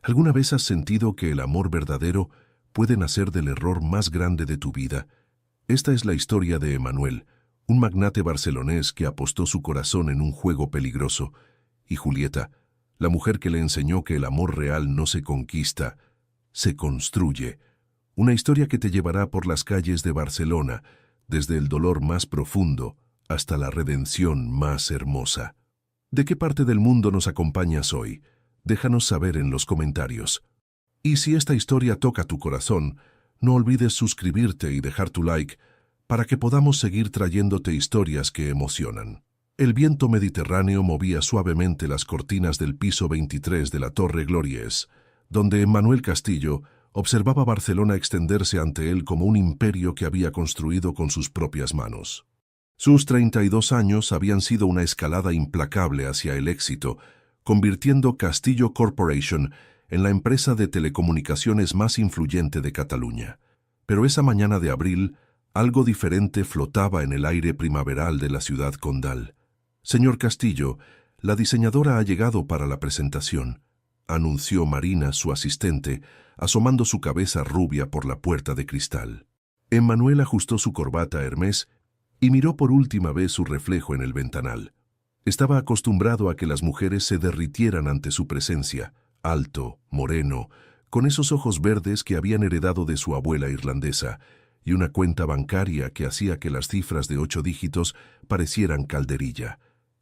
¿Alguna vez has sentido que el amor verdadero puede nacer del error más grande de tu vida? Esta es la historia de Emmanuel, un magnate barcelonés que apostó su corazón en un juego peligroso, y Julieta, la mujer que le enseñó que el amor real no se conquista, se construye. Una historia que te llevará por las calles de Barcelona, desde el dolor más profundo hasta la redención más hermosa. ¿De qué parte del mundo nos acompañas hoy? Déjanos saber en los comentarios. Y si esta historia toca tu corazón, no olvides suscribirte y dejar tu like para que podamos seguir trayéndote historias que emocionan. El viento mediterráneo movía suavemente las cortinas del piso 23 de la Torre Gloriès, donde Emmanuel Castillo observaba Barcelona extenderse ante él como un imperio que había construido con sus propias manos. Sus 32 años habían sido una escalada implacable hacia el éxito, convirtiendo Castillo Corporation en la empresa de telecomunicaciones más influyente de Cataluña. Pero esa mañana de abril, algo diferente flotaba en el aire primaveral de la ciudad condal. «Señor Castillo, la diseñadora ha llegado para la presentación», anunció Marina, su asistente, asomando su cabeza rubia por la puerta de cristal. Emmanuel ajustó su corbata Hermès y miró por última vez su reflejo en el ventanal. Estaba acostumbrado a que las mujeres se derritieran ante su presencia, alto, moreno, con esos ojos verdes que habían heredado de su abuela irlandesa, y una cuenta bancaria que hacía que las cifras de 8 dígitos parecieran calderilla.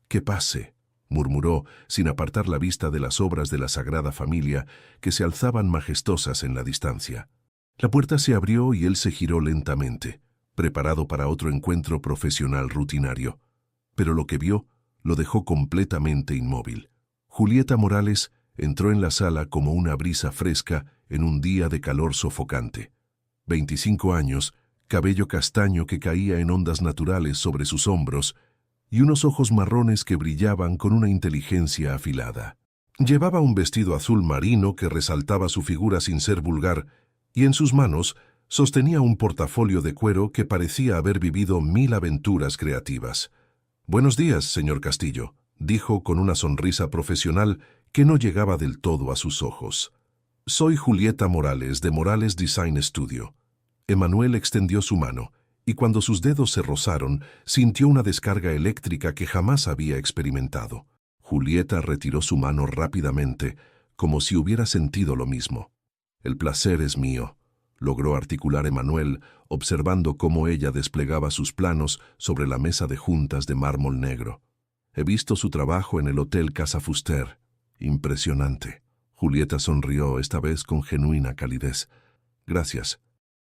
«Que pase», murmuró, sin apartar la vista de las obras de la Sagrada Familia que se alzaban majestuosas en la distancia. La puerta se abrió y él se giró lentamente, preparado para otro encuentro profesional rutinario. Pero lo que vio lo dejó completamente inmóvil. Julieta Morales entró en la sala como una brisa fresca en un día de calor sofocante. 25 años, cabello castaño que caía en ondas naturales sobre sus hombros y unos ojos marrones que brillaban con una inteligencia afilada. Llevaba un vestido azul marino que resaltaba su figura sin ser vulgar, y en sus manos sostenía un portafolio de cuero que parecía haber vivido 1000 aventuras creativas. «Buenos días, señor Castillo», dijo con una sonrisa profesional que no llegaba del todo a sus ojos. «Soy Julieta Morales, de Morales Design Studio». Emmanuel extendió su mano, y cuando sus dedos se rozaron, sintió una descarga eléctrica que jamás había experimentado. Julieta retiró su mano rápidamente, como si hubiera sentido lo mismo. «El placer es mío», logró articular Emmanuel, observando cómo ella desplegaba sus planos sobre la mesa de juntas de mármol negro. «He visto su trabajo en el Hotel Casa Fuster. Impresionante». Julieta sonrió, esta vez con genuina calidez. «Gracias.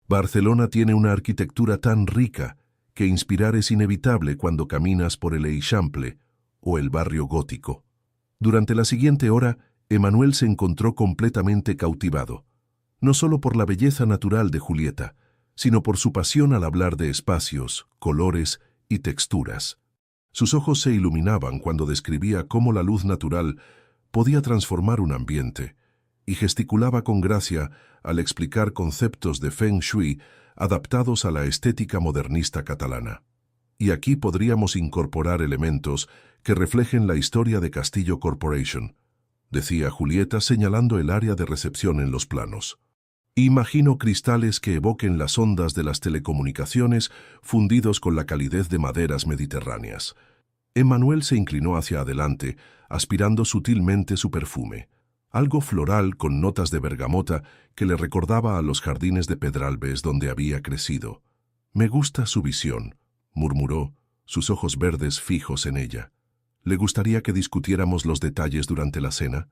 Barcelona tiene una arquitectura tan rica que inspirar es inevitable cuando caminas por el Eixample o el barrio gótico». Durante la siguiente hora, Emmanuel se encontró completamente cautivado, no solo por la belleza natural de Julieta, sino por su pasión al hablar de espacios, colores y texturas. Sus ojos se iluminaban cuando describía cómo la luz natural podía transformar un ambiente, y gesticulaba con gracia al explicar conceptos de Feng Shui adaptados a la estética modernista catalana. «Y aquí podríamos incorporar elementos que reflejen la historia de Castillo Corporation», decía Julieta señalando el área de recepción en los planos. «Imagino cristales que evoquen las ondas de las telecomunicaciones fundidos con la calidez de maderas mediterráneas». Emmanuel se inclinó hacia adelante, aspirando sutilmente su perfume, algo floral con notas de bergamota que le recordaba a los jardines de Pedralbes donde había crecido. «Me gusta su visión», murmuró, sus ojos verdes fijos en ella. «¿Le gustaría que discutiéramos los detalles durante la cena?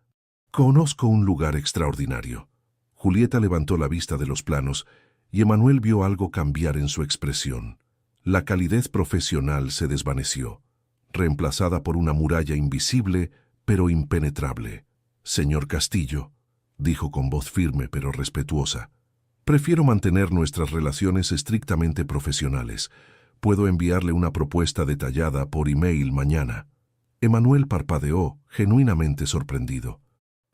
Conozco un lugar extraordinario». Julieta levantó la vista de los planos y Emmanuel vio algo cambiar en su expresión. La calidez profesional se desvaneció, reemplazada por una muralla invisible pero impenetrable. «Señor Castillo», dijo con voz firme pero respetuosa, «prefiero mantener nuestras relaciones estrictamente profesionales. Puedo enviarle una propuesta detallada por email mañana». Emmanuel parpadeó, genuinamente sorprendido.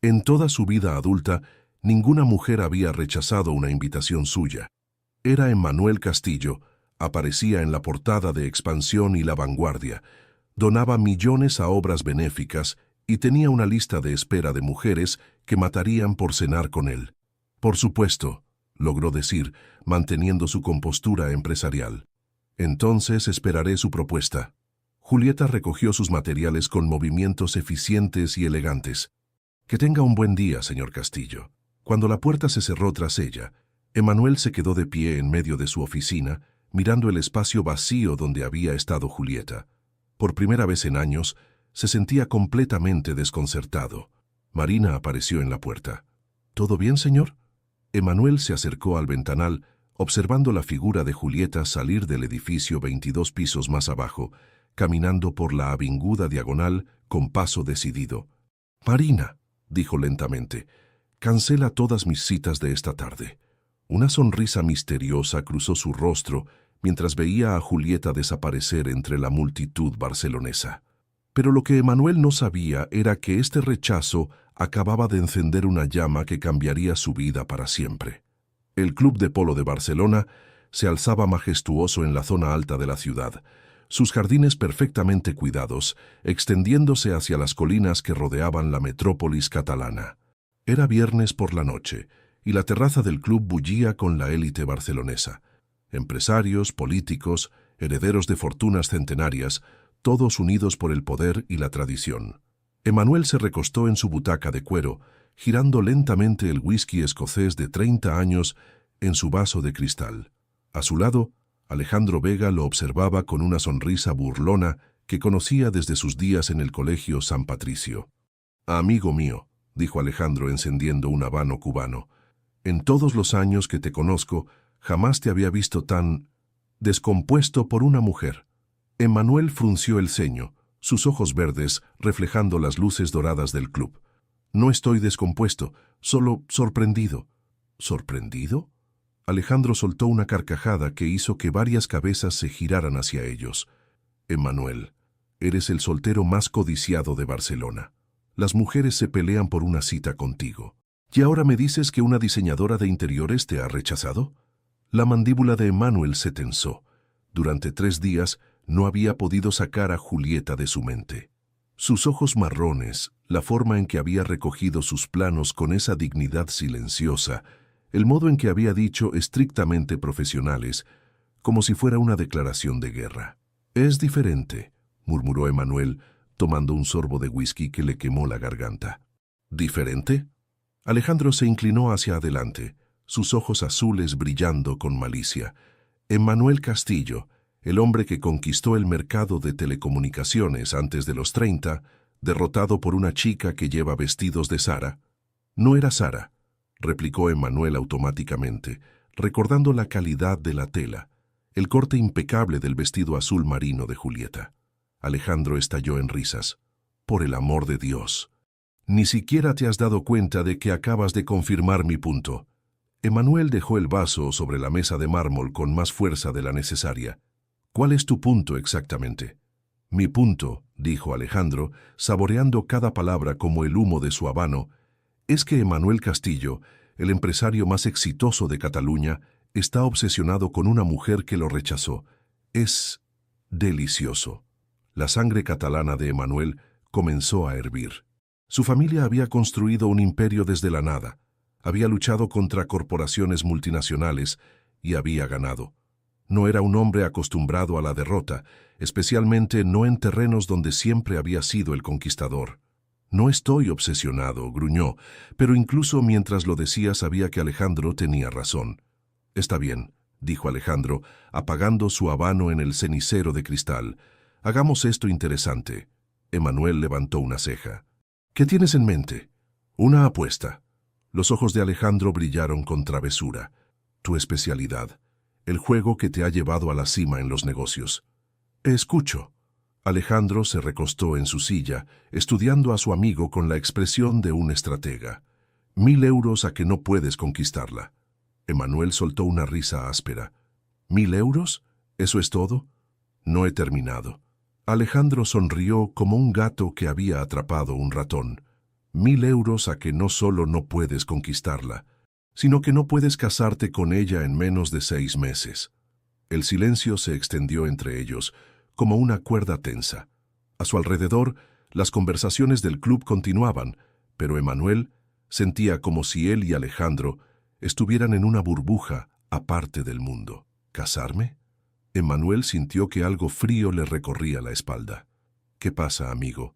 En toda su vida adulta, ninguna mujer había rechazado una invitación suya. Era Emmanuel Castillo, aparecía en la portada de Expansión y La Vanguardia, donaba millones a obras benéficas y tenía una lista de espera de mujeres que matarían por cenar con él. Por supuesto, logró decir, manteniendo su compostura empresarial. Entonces esperaré su propuesta. Julieta recogió sus materiales con movimientos eficientes y elegantes. Que tenga un buen día, señor Castillo. Cuando la puerta se cerró tras ella, Emanuel se quedó de pie en medio de su oficina, mirando el espacio vacío donde había estado Julieta. Por primera vez en años, se sentía completamente desconcertado. Marina apareció en la puerta. ¿Todo bien, señor? Emanuel se acercó al ventanal, observando la figura de Julieta salir del edificio 22 pisos más abajo, caminando por la avinguda diagonal con paso decidido. «Marina», dijo lentamente, «cancela todas mis citas de esta tarde». Una sonrisa misteriosa cruzó su rostro mientras veía a Julieta desaparecer entre la multitud barcelonesa. Pero lo que Emanuel no sabía era que este rechazo acababa de encender una llama que cambiaría su vida para siempre. El Club de Polo de Barcelona se alzaba majestuoso en la zona alta de la ciudad, sus jardines perfectamente cuidados, extendiéndose hacia las colinas que rodeaban la metrópolis catalana. Era viernes por la noche, y la terraza del club bullía con la élite barcelonesa. Empresarios, políticos, herederos de fortunas centenarias, todos unidos por el poder y la tradición. Emanuel se recostó en su butaca de cuero, girando lentamente el whisky escocés de 30 años en su vaso de cristal. A su lado, Alejandro Vega lo observaba con una sonrisa burlona que conocía desde sus días en el colegio San Patricio. «Amigo mío», dijo Alejandro encendiendo un habano cubano, «en todos los años que te conozco, jamás te había visto tan descompuesto por una mujer». Emanuel frunció el ceño, sus ojos verdes reflejando las luces doradas del club. «No estoy descompuesto, solo sorprendido». «¿Sorprendido?» Alejandro soltó una carcajada que hizo que varias cabezas se giraran hacia ellos. «Emanuel, eres el soltero más codiciado de Barcelona. Las mujeres se pelean por una cita contigo. ¿Y ahora me dices que una diseñadora de interiores te ha rechazado?» La mandíbula de Emanuel se tensó. Durante 3 días no había podido sacar a Julieta de su mente. Sus ojos marrones, la forma en que había recogido sus planos con esa dignidad silenciosa, el modo en que había dicho estrictamente profesionales, como si fuera una declaración de guerra. «Es diferente», murmuró Emanuel, tomando un sorbo de whisky que le quemó la garganta. «¿Diferente?» Alejandro se inclinó hacia adelante, sus ojos azules brillando con malicia. «Emanuel Castillo, el hombre que conquistó el mercado de telecomunicaciones antes de los 30, derrotado por una chica que lleva vestidos de Zara». «No era Zara», replicó Emanuel automáticamente, recordando la calidad de la tela, el corte impecable del vestido azul marino de Julieta. Alejandro estalló en risas. «Por el amor de Dios. Ni siquiera te has dado cuenta de que acabas de confirmar mi punto». Emanuel dejó el vaso sobre la mesa de mármol con más fuerza de la necesaria. «¿Cuál es tu punto exactamente?» «Mi punto», dijo Alejandro, saboreando cada palabra como el humo de su habano, «es que Emanuel Castillo, el empresario más exitoso de Cataluña, está obsesionado con una mujer que lo rechazó. Es delicioso». La sangre catalana de Emanuel comenzó a hervir. Su familia había construido un imperio desde la nada, había luchado contra corporaciones multinacionales y había ganado. No era un hombre acostumbrado a la derrota, especialmente no en terrenos donde siempre había sido el conquistador. «No estoy obsesionado», gruñó, pero incluso mientras lo decía sabía que Alejandro tenía razón. «Está bien», dijo Alejandro, apagando su habano en el cenicero de cristal. «Hagamos esto interesante». Emanuel levantó una ceja. «¿Qué tienes en mente?» «Una apuesta». Los ojos de Alejandro brillaron con travesura. «Tu especialidad, el juego que te ha llevado a la cima en los negocios». «Escucho». Alejandro se recostó en su silla, estudiando a su amigo con la expresión de un estratega. 1.000 euros a que no puedes conquistarla. Emanuel soltó una risa áspera. ¿1.000 euros? ¿Eso es todo? No he terminado. Alejandro sonrió como un gato que había atrapado un ratón. 1.000 euros a que no solo no puedes conquistarla, sino que no puedes casarte con ella en menos de 6 meses. El silencio se extendió entre ellos, como una cuerda tensa. A su alrededor, Las conversaciones del club continuaban, pero Emanuel sentía como si él y Alejandro estuvieran en una burbuja aparte del mundo. ¿Casarme? Emanuel sintió que algo frío le recorría la espalda. ¿Qué pasa, amigo?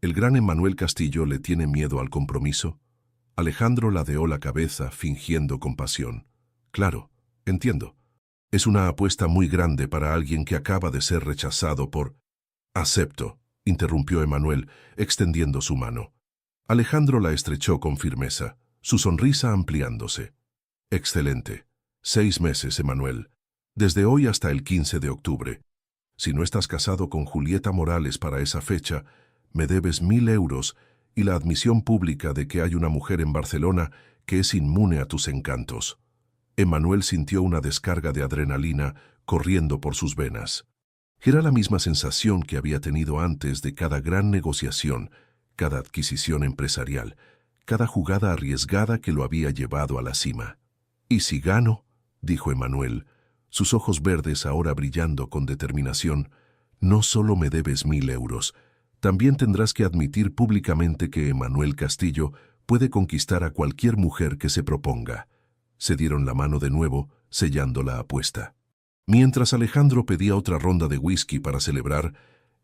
¿El gran Emanuel Castillo le tiene miedo al compromiso? Alejandro ladeó la cabeza, fingiendo compasión. Claro, entiendo. Es una apuesta muy grande para alguien que acaba de ser rechazado por... Acepto, interrumpió Emanuel, extendiendo su mano. Alejandro la estrechó con firmeza, su sonrisa ampliándose. Excelente. 6 meses, Emanuel. Desde hoy hasta el 15 de octubre. Si no estás casado con Julieta Morales para esa fecha, me debes 1.000 euros y la admisión pública de que hay una mujer en Barcelona que es inmune a tus encantos. Emanuel sintió una descarga de adrenalina corriendo por sus venas. Era la misma sensación que había tenido antes de cada gran negociación, cada adquisición empresarial, cada jugada arriesgada que lo había llevado a la cima. «¿Y si gano?», dijo Emanuel, sus ojos verdes ahora brillando con determinación. «No solo me debes 1.000 euros, también tendrás que admitir públicamente que Emanuel Castillo puede conquistar a cualquier mujer que se proponga». Se dieron la mano de nuevo, sellando la apuesta. Mientras Alejandro pedía otra ronda de whisky para celebrar,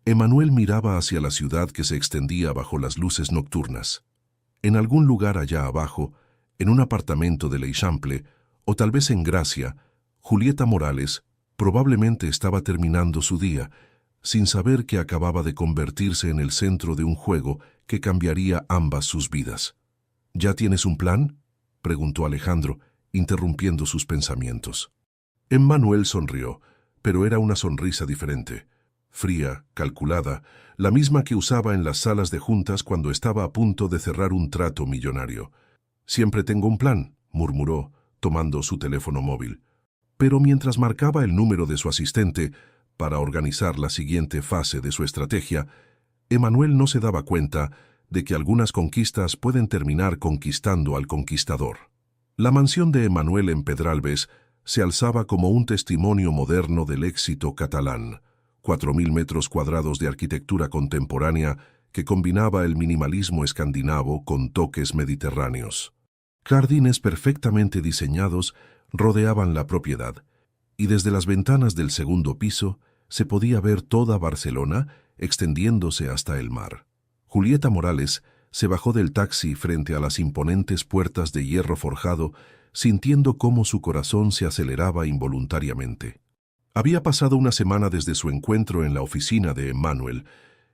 Emanuel miraba hacia la ciudad que se extendía bajo las luces nocturnas. En algún lugar allá abajo, en un apartamento de l'Eixample, o tal vez en Gracia, Julieta Morales probablemente estaba terminando su día, sin saber que acababa de convertirse en el centro de un juego que cambiaría ambas sus vidas. «¿Ya tienes un plan?», preguntó Alejandro, interrumpiendo sus pensamientos. Emmanuel sonrió, pero era una sonrisa diferente, fría, calculada, la misma que usaba en las salas de juntas cuando estaba a punto de cerrar un trato millonario. «Siempre tengo un plan», murmuró, tomando su teléfono móvil. Pero mientras marcaba el número de su asistente para organizar la siguiente fase de su estrategia, Emanuel no se daba cuenta de que algunas conquistas pueden terminar conquistando al conquistador. La mansión de Emanuel en Pedralbes se alzaba como un testimonio moderno del éxito catalán. 4.000 metros cuadrados de arquitectura contemporánea que combinaba el minimalismo escandinavo con toques mediterráneos. Jardines perfectamente diseñados rodeaban la propiedad, y desde las ventanas del segundo piso se podía ver toda Barcelona extendiéndose hasta el mar. Julieta Morales se bajó del taxi frente a las imponentes puertas de hierro forjado, sintiendo cómo su corazón se aceleraba involuntariamente. Había pasado una semana desde su encuentro en la oficina de Emanuel,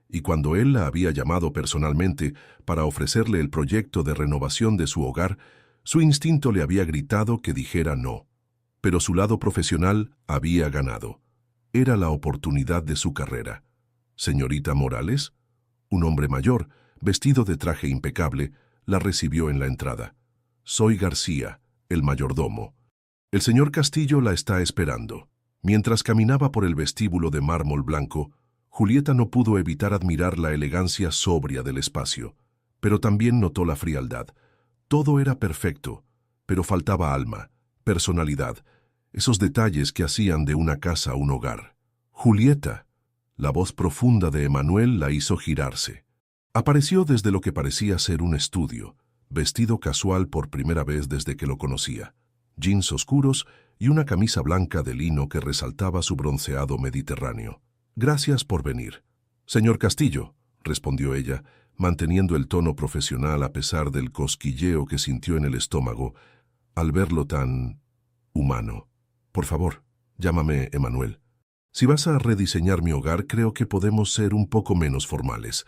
y cuando él la había llamado personalmente para ofrecerle el proyecto de renovación de su hogar, su instinto le había gritado que dijera no. Pero su lado profesional había ganado. Era la oportunidad de su carrera. «Señorita Morales», un hombre mayor, vestido de traje impecable, la recibió en la entrada. «Soy García, el mayordomo. El señor Castillo la está esperando». Mientras caminaba por el vestíbulo de mármol blanco, Julieta no pudo evitar admirar la elegancia sobria del espacio, pero también notó la frialdad. Todo era perfecto, pero faltaba alma, personalidad, esos detalles que hacían de una casa un hogar. «Julieta», la voz profunda de Emanuel la hizo girarse. Apareció desde lo que parecía ser un estudio, vestido casual por primera vez desde que lo conocía, jeans oscuros y una camisa blanca de lino que resaltaba su bronceado mediterráneo. «Gracias por venir». «Señor Castillo», respondió ella, manteniendo el tono profesional a pesar del cosquilleo que sintió en el estómago al verlo tan humano. «Por favor, llámame Emanuel. Si vas a rediseñar mi hogar, creo que podemos ser un poco menos formales».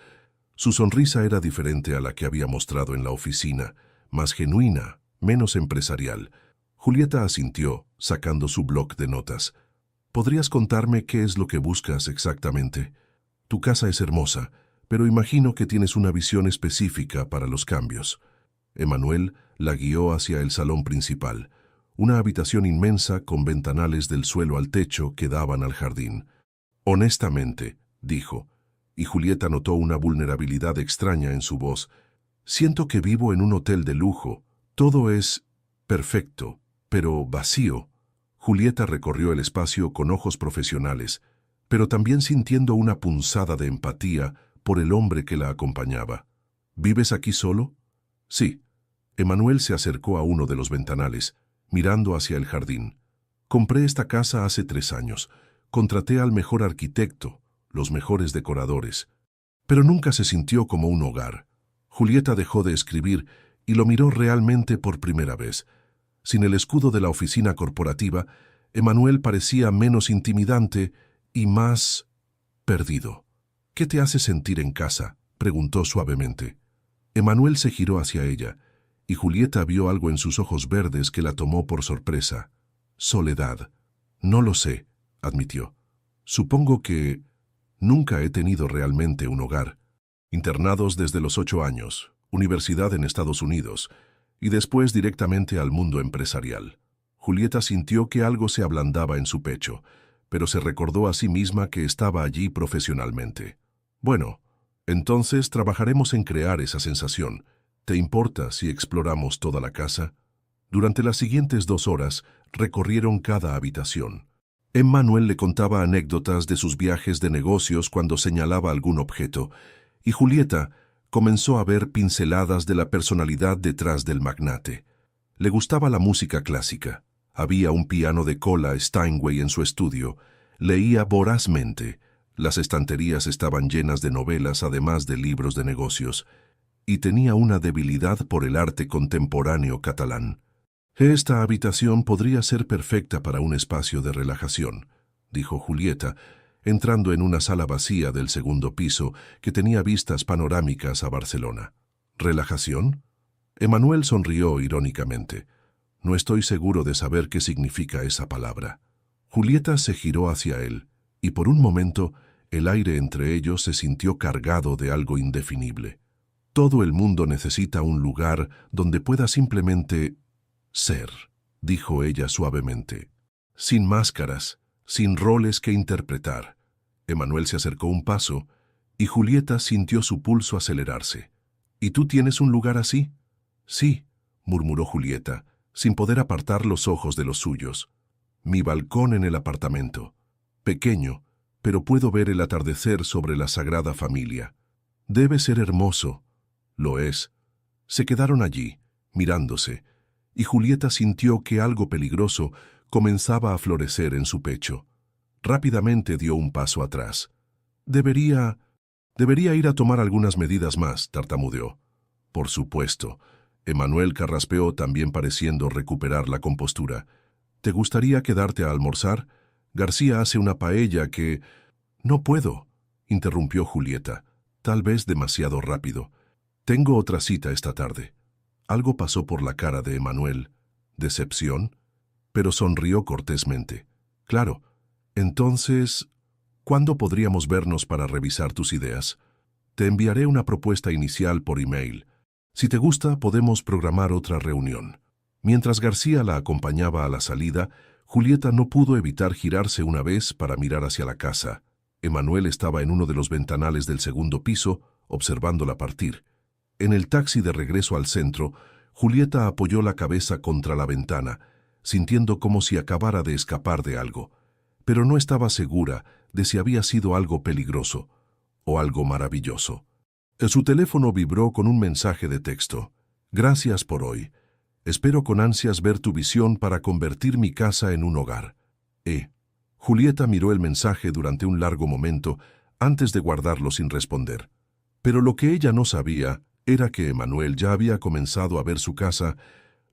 Su sonrisa era diferente a la que había mostrado en la oficina, más genuina, menos empresarial. Julieta asintió, sacando su bloc de notas. «¿Podrías contarme qué es lo que buscas exactamente? Tu casa es hermosa, pero imagino que tienes una visión específica para los cambios». Emanuel la guió hacia el salón principal, una habitación inmensa con ventanales del suelo al techo que daban al jardín. «Honestamente», dijo, y Julieta notó una vulnerabilidad extraña en su voz, «siento que vivo en un hotel de lujo. Todo es perfecto, pero vacío». Julieta recorrió el espacio con ojos profesionales, pero también sintiendo una punzada de empatía por el hombre que la acompañaba. ¿Vives aquí solo? Sí. Emanuel se acercó a uno de los ventanales, mirando hacia el jardín. Compré esta casa hace 3 años. Contraté al mejor arquitecto, los mejores decoradores. Pero nunca se sintió como un hogar. Julieta dejó de escribir y lo miró realmente por primera vez. Sin el escudo de la oficina corporativa, Emanuel parecía menos intimidante y más perdido. ¿Qué te hace sentir en casa?, preguntó suavemente. Emanuel se giró hacia ella, y Julieta vio algo en sus ojos verdes que la tomó por sorpresa. Soledad. No lo sé, admitió. Supongo que nunca he tenido realmente un hogar. Internados desde los 8 años, universidad en Estados Unidos, y después directamente al mundo empresarial. Julieta sintió que algo se ablandaba en su pecho, pero se recordó a sí misma que estaba allí profesionalmente. Bueno, entonces trabajaremos en crear esa sensación. ¿Te importa si exploramos toda la casa? Durante las siguientes 2 horas recorrieron cada habitación. Emmanuel le contaba anécdotas de sus viajes de negocios cuando señalaba algún objeto, y Julieta comenzó a ver pinceladas de la personalidad detrás del magnate. Le gustaba la música clásica. Había un piano de cola Steinway en su estudio. Leía vorazmente. Las estanterías estaban llenas de novelas, además de libros de negocios. Y tenía una debilidad por el arte contemporáneo catalán. Esta habitación podría ser perfecta para un espacio de relajación, dijo Julieta, entrando en una sala vacía del 2º piso que tenía vistas panorámicas a Barcelona. ¿Relajación? Emanuel sonrió irónicamente. No estoy seguro de saber qué significa esa palabra. Julieta se giró hacia él, y por un momento el aire entre ellos se sintió cargado de algo indefinible. Todo el mundo necesita un lugar donde pueda simplemente ser, dijo ella suavemente. Sin máscaras, sin roles que interpretar. Emanuel se acercó un paso, y Julieta sintió su pulso acelerarse. ¿Y tú tienes un lugar así? Sí, murmuró Julieta, sin poder apartar los ojos de los suyos. Mi balcón en el apartamento. Pequeño, pero puedo ver el atardecer sobre la Sagrada Familia. Debe ser hermoso. Lo es. Se quedaron allí, mirándose, y Julieta sintió que algo peligroso comenzaba a florecer en su pecho. Rápidamente dio un paso atrás. Debería ir a tomar algunas medidas más, tartamudeó. Por supuesto. Emanuel carraspeó, también pareciendo recuperar la compostura. ¿Te gustaría quedarte a almorzar? García hace una paella que... No puedo, interrumpió Julieta, tal vez demasiado rápido. Tengo otra cita esta tarde. Algo pasó por la cara de Emanuel. ¿Decepción? Pero sonrió cortésmente. Claro. Entonces, ¿cuándo podríamos vernos para revisar tus ideas? Te enviaré una propuesta inicial por email. Si te gusta, podemos programar otra reunión. Mientras García la acompañaba a la salida, Julieta no pudo evitar girarse una vez para mirar hacia la casa. Emanuel estaba en uno de los ventanales del 2º piso, observándola partir. En el taxi de regreso al centro, Julieta apoyó la cabeza contra la ventana, sintiendo como si acabara de escapar de algo, pero no estaba segura de si había sido algo peligroso o algo maravilloso. Su teléfono vibró con un mensaje de texto. Gracias por hoy. Espero con ansias ver tu visión para convertir mi casa en un hogar. Julieta miró el mensaje durante un largo momento antes de guardarlo sin responder. Pero lo que ella no sabía era que Emanuel ya había comenzado a ver su casa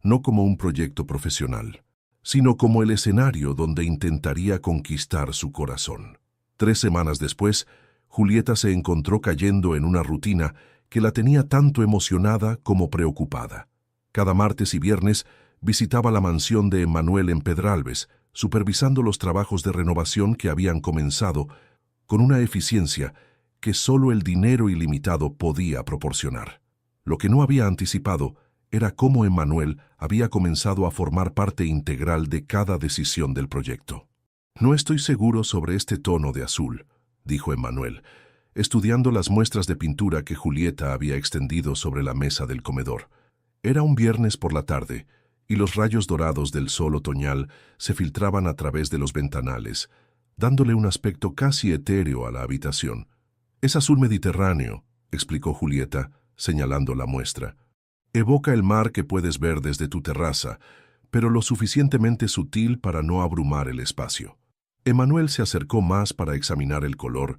no como un proyecto profesional, sino como el escenario donde intentaría conquistar su corazón. 3 semanas después, Julieta se encontró cayendo en una rutina que la tenía tanto emocionada como preocupada. Cada martes y viernes visitaba la mansión de Emanuel en Pedralbes, supervisando los trabajos de renovación que habían comenzado con una eficiencia que solo el dinero ilimitado podía proporcionar. Lo que no había anticipado era cómo Emanuel había comenzado a formar parte integral de cada decisión del proyecto. No estoy seguro sobre este tono de azul, dijo Emanuel, estudiando las muestras de pintura que Julieta había extendido sobre la mesa del comedor. Era un viernes por la tarde, y los rayos dorados del sol otoñal se filtraban a través de los ventanales, dándole un aspecto casi etéreo a la habitación. Es azul Mediterráneo, explicó Julieta, señalando la muestra. Evoca el mar que puedes ver desde tu terraza, pero lo suficientemente sutil para no abrumar el espacio. Emmanuel se acercó más para examinar el color,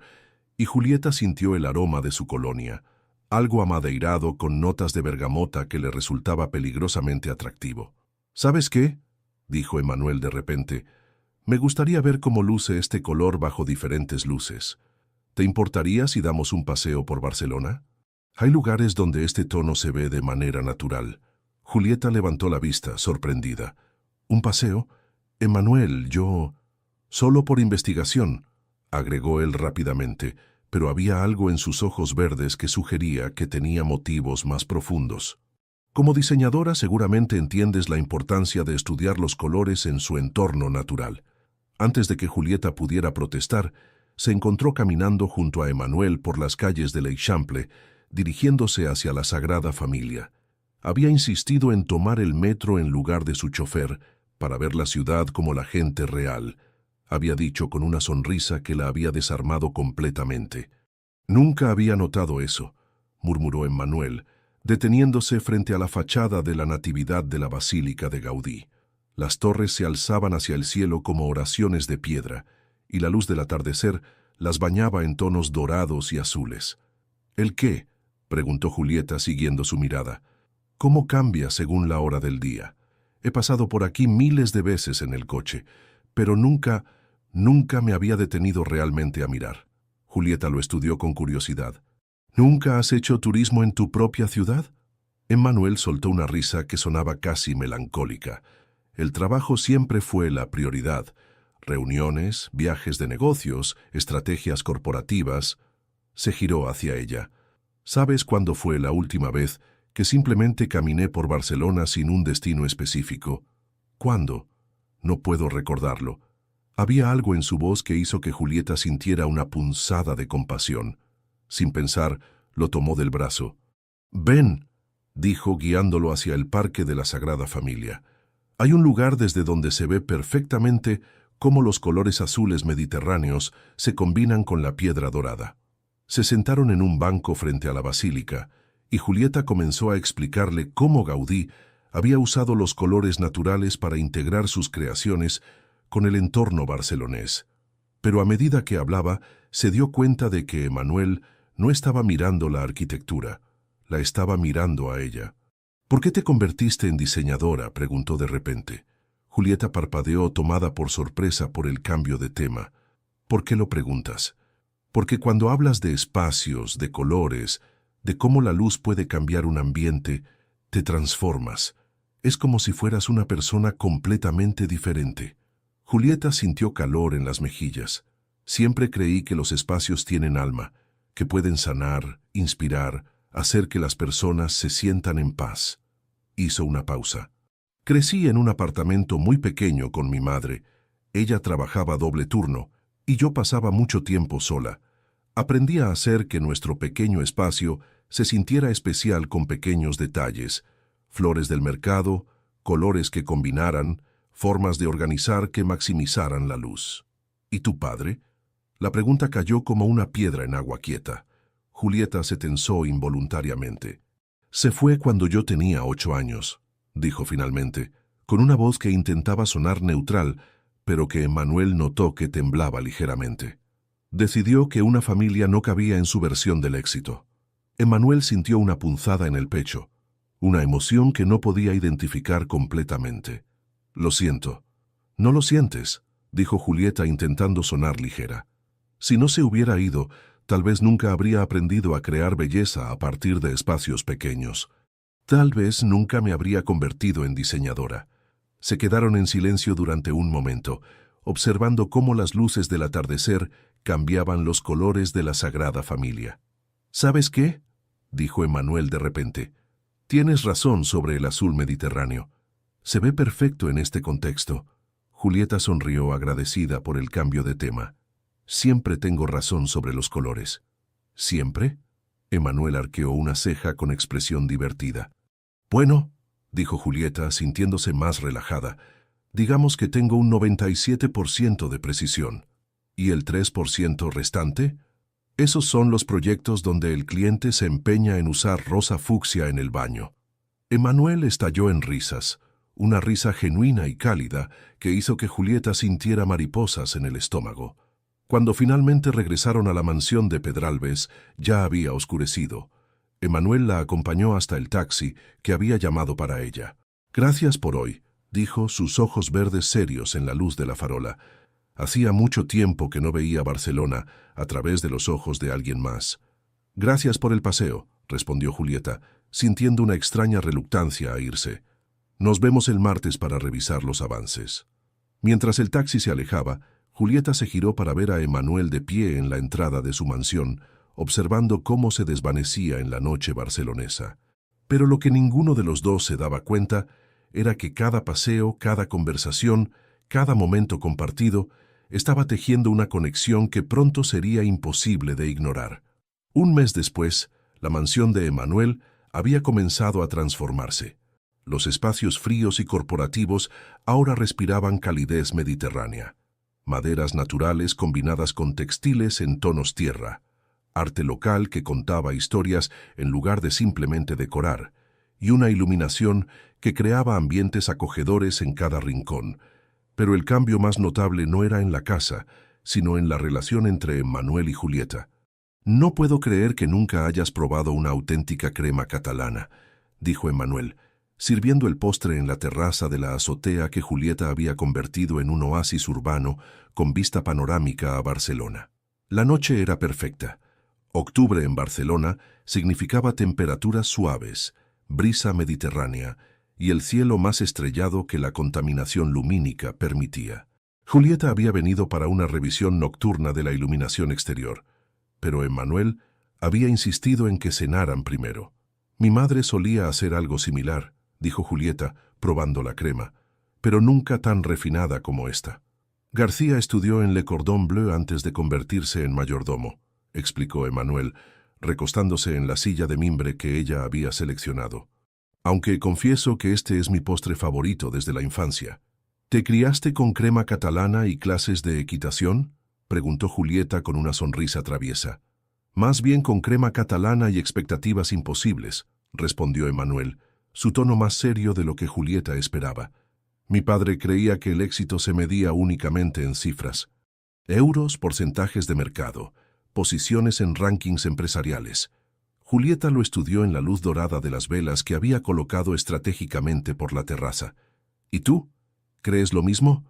y Julieta sintió el aroma de su colonia, algo amadeirado con notas de bergamota que le resultaba peligrosamente atractivo. ¿Sabes qué?, dijo Emmanuel de repente. Me gustaría ver cómo luce este color bajo diferentes luces. ¿Te importaría si damos un paseo por Barcelona? Hay lugares donde este tono se ve de manera natural. Julieta levantó la vista, sorprendida. ¿Un paseo? Emmanuel, yo... Solo por investigación, agregó él rápidamente, pero había algo en sus ojos verdes que sugería que tenía motivos más profundos. Como diseñadora seguramente entiendes la importancia de estudiar los colores en su entorno natural. Antes de que Julieta pudiera protestar, se encontró caminando junto a Emmanuel por las calles de l'Eixample, dirigiéndose hacia la Sagrada Familia. Había insistido en tomar el metro en lugar de su chofer, para ver la ciudad como la gente real. Había dicho con una sonrisa que la había desarmado completamente. Nunca había notado eso, murmuró Emmanuel, deteniéndose frente a la fachada de la Natividad de la Basílica de Gaudí. Las torres se alzaban hacia el cielo como oraciones de piedra, y la luz del atardecer las bañaba en tonos dorados y azules. ¿El qué?, preguntó Julieta siguiendo su mirada. ¿Cómo cambia según la hora del día? He pasado por aquí miles de veces en el coche, pero nunca me había detenido realmente a mirar. Julieta lo estudió con curiosidad. ¿Nunca has hecho turismo en tu propia ciudad? Emmanuel soltó una risa que sonaba casi melancólica. El trabajo siempre fue la prioridad. Reuniones, viajes de negocios, estrategias corporativas. Se giró hacia ella. ¿Sabes cuándo fue la última vez que simplemente caminé por Barcelona sin un destino específico? ¿Cuándo? No puedo recordarlo. Había algo en su voz que hizo que Julieta sintiera una punzada de compasión. Sin pensar, lo tomó del brazo. «Ven», dijo guiándolo hacia el parque de la Sagrada Familia. Hay un lugar desde donde se ve perfectamente cómo los colores azules mediterráneos se combinan con la piedra dorada. Se sentaron en un banco frente a la basílica, y Julieta comenzó a explicarle cómo Gaudí había usado los colores naturales para integrar sus creaciones con el entorno barcelonés. Pero a medida que hablaba, se dio cuenta de que Emmanuel no estaba mirando la arquitectura, la estaba mirando a ella. ¿Por qué te convertiste en diseñadora?, preguntó de repente. Julieta parpadeó, tomada por sorpresa por el cambio de tema. ¿Por qué lo preguntas? Porque cuando hablas de espacios, de colores, de cómo la luz puede cambiar un ambiente, te transformas. Es como si fueras una persona completamente diferente. Julieta sintió calor en las mejillas. Siempre creí que los espacios tienen alma, que pueden sanar, inspirar, hacer que las personas se sientan en paz. Hizo una pausa. Crecí en un apartamento muy pequeño con mi madre. Ella trabajaba doble turno y yo pasaba mucho tiempo sola. Aprendí a hacer que nuestro pequeño espacio se sintiera especial con pequeños detalles, flores del mercado, colores que combinaran, formas de organizar que maximizaran la luz. ¿Y tu padre? La pregunta cayó como una piedra en agua quieta. Julieta se tensó involuntariamente. Se fue cuando yo tenía 8 años, dijo finalmente, con una voz que intentaba sonar neutral, pero que Emmanuel notó que temblaba ligeramente. Decidió que una familia no cabía en su versión del éxito. Emmanuel sintió una punzada en el pecho, una emoción que no podía identificar completamente. «Lo siento». «No lo sientes», dijo Julieta intentando sonar ligera. «Si no se hubiera ido, tal vez nunca habría aprendido a crear belleza a partir de espacios pequeños. Tal vez nunca me habría convertido en diseñadora». Se quedaron en silencio durante un momento, observando cómo las luces del atardecer cambiaban los colores de la Sagrada Familia. «¿Sabes qué?», dijo Emmanuel de repente. «Tienes razón sobre el azul mediterráneo. Se ve perfecto en este contexto». Julieta sonrió agradecida por el cambio de tema. «Siempre tengo razón sobre los colores». «¿Siempre?», Emmanuel arqueó una ceja con expresión divertida. «Bueno», dijo Julieta, sintiéndose más relajada, «digamos que tengo un 97% de precisión». «¿Y el 3% restante?». Esos son los proyectos donde el cliente se empeña en usar rosa fucsia en el baño. Emmanuel estalló en risas, una risa genuina y cálida que hizo que Julieta sintiera mariposas en el estómago. Cuando finalmente regresaron a la mansión de Pedralbes, ya había oscurecido. Emmanuel la acompañó hasta el taxi que había llamado para ella. «Gracias por hoy», dijo, sus ojos verdes serios en la luz de la farola. Hacía mucho tiempo que no veía Barcelona a través de los ojos de alguien más. «Gracias por el paseo», respondió Julieta, sintiendo una extraña reluctancia a irse. «Nos vemos el martes para revisar los avances». Mientras el taxi se alejaba, Julieta se giró para ver a Emmanuel de pie en la entrada de su mansión, observando cómo se desvanecía en la noche barcelonesa. Pero lo que ninguno de los dos se daba cuenta era que cada paseo, cada conversación, cada momento compartido, estaba tejiendo una conexión que pronto sería imposible de ignorar. Un mes después, la mansión de Emmanuel había comenzado a transformarse. Los espacios fríos y corporativos ahora respiraban calidez mediterránea. Maderas naturales combinadas con textiles en tonos tierra. Arte local que contaba historias en lugar de simplemente decorar, y una iluminación que creaba ambientes acogedores en cada rincón. Pero el cambio más notable no era en la casa, sino en la relación entre Emmanuel y Julieta. «No puedo creer que nunca hayas probado una auténtica crema catalana», dijo Emmanuel, sirviendo el postre en la terraza de la azotea que Julieta había convertido en un oasis urbano con vista panorámica a Barcelona. La noche era perfecta. Octubre en Barcelona significaba temperaturas suaves, brisa mediterránea y el cielo más estrellado que la contaminación lumínica permitía. Julieta había venido para una revisión nocturna de la iluminación exterior, pero Emmanuel había insistido en que cenaran primero. «Mi madre solía hacer algo similar», dijo Julieta, probando la crema, «pero nunca tan refinada como esta». «García estudió en Le Cordon Bleu antes de convertirse en mayordomo», explicó Emmanuel, recostándose en la silla de mimbre que ella había seleccionado. «Aunque confieso que este es mi postre favorito desde la infancia». «¿Te criaste con crema catalana y clases de equitación?», preguntó Julieta con una sonrisa traviesa. «Más bien con crema catalana y expectativas imposibles», respondió Emmanuel, su tono más serio de lo que Julieta esperaba. «Mi padre creía que el éxito se medía únicamente en cifras. Euros, porcentajes de mercado, posiciones en rankings empresariales». Julieta lo estudió en la luz dorada de las velas que había colocado estratégicamente por la terraza. «¿Y tú? ¿Crees lo mismo?».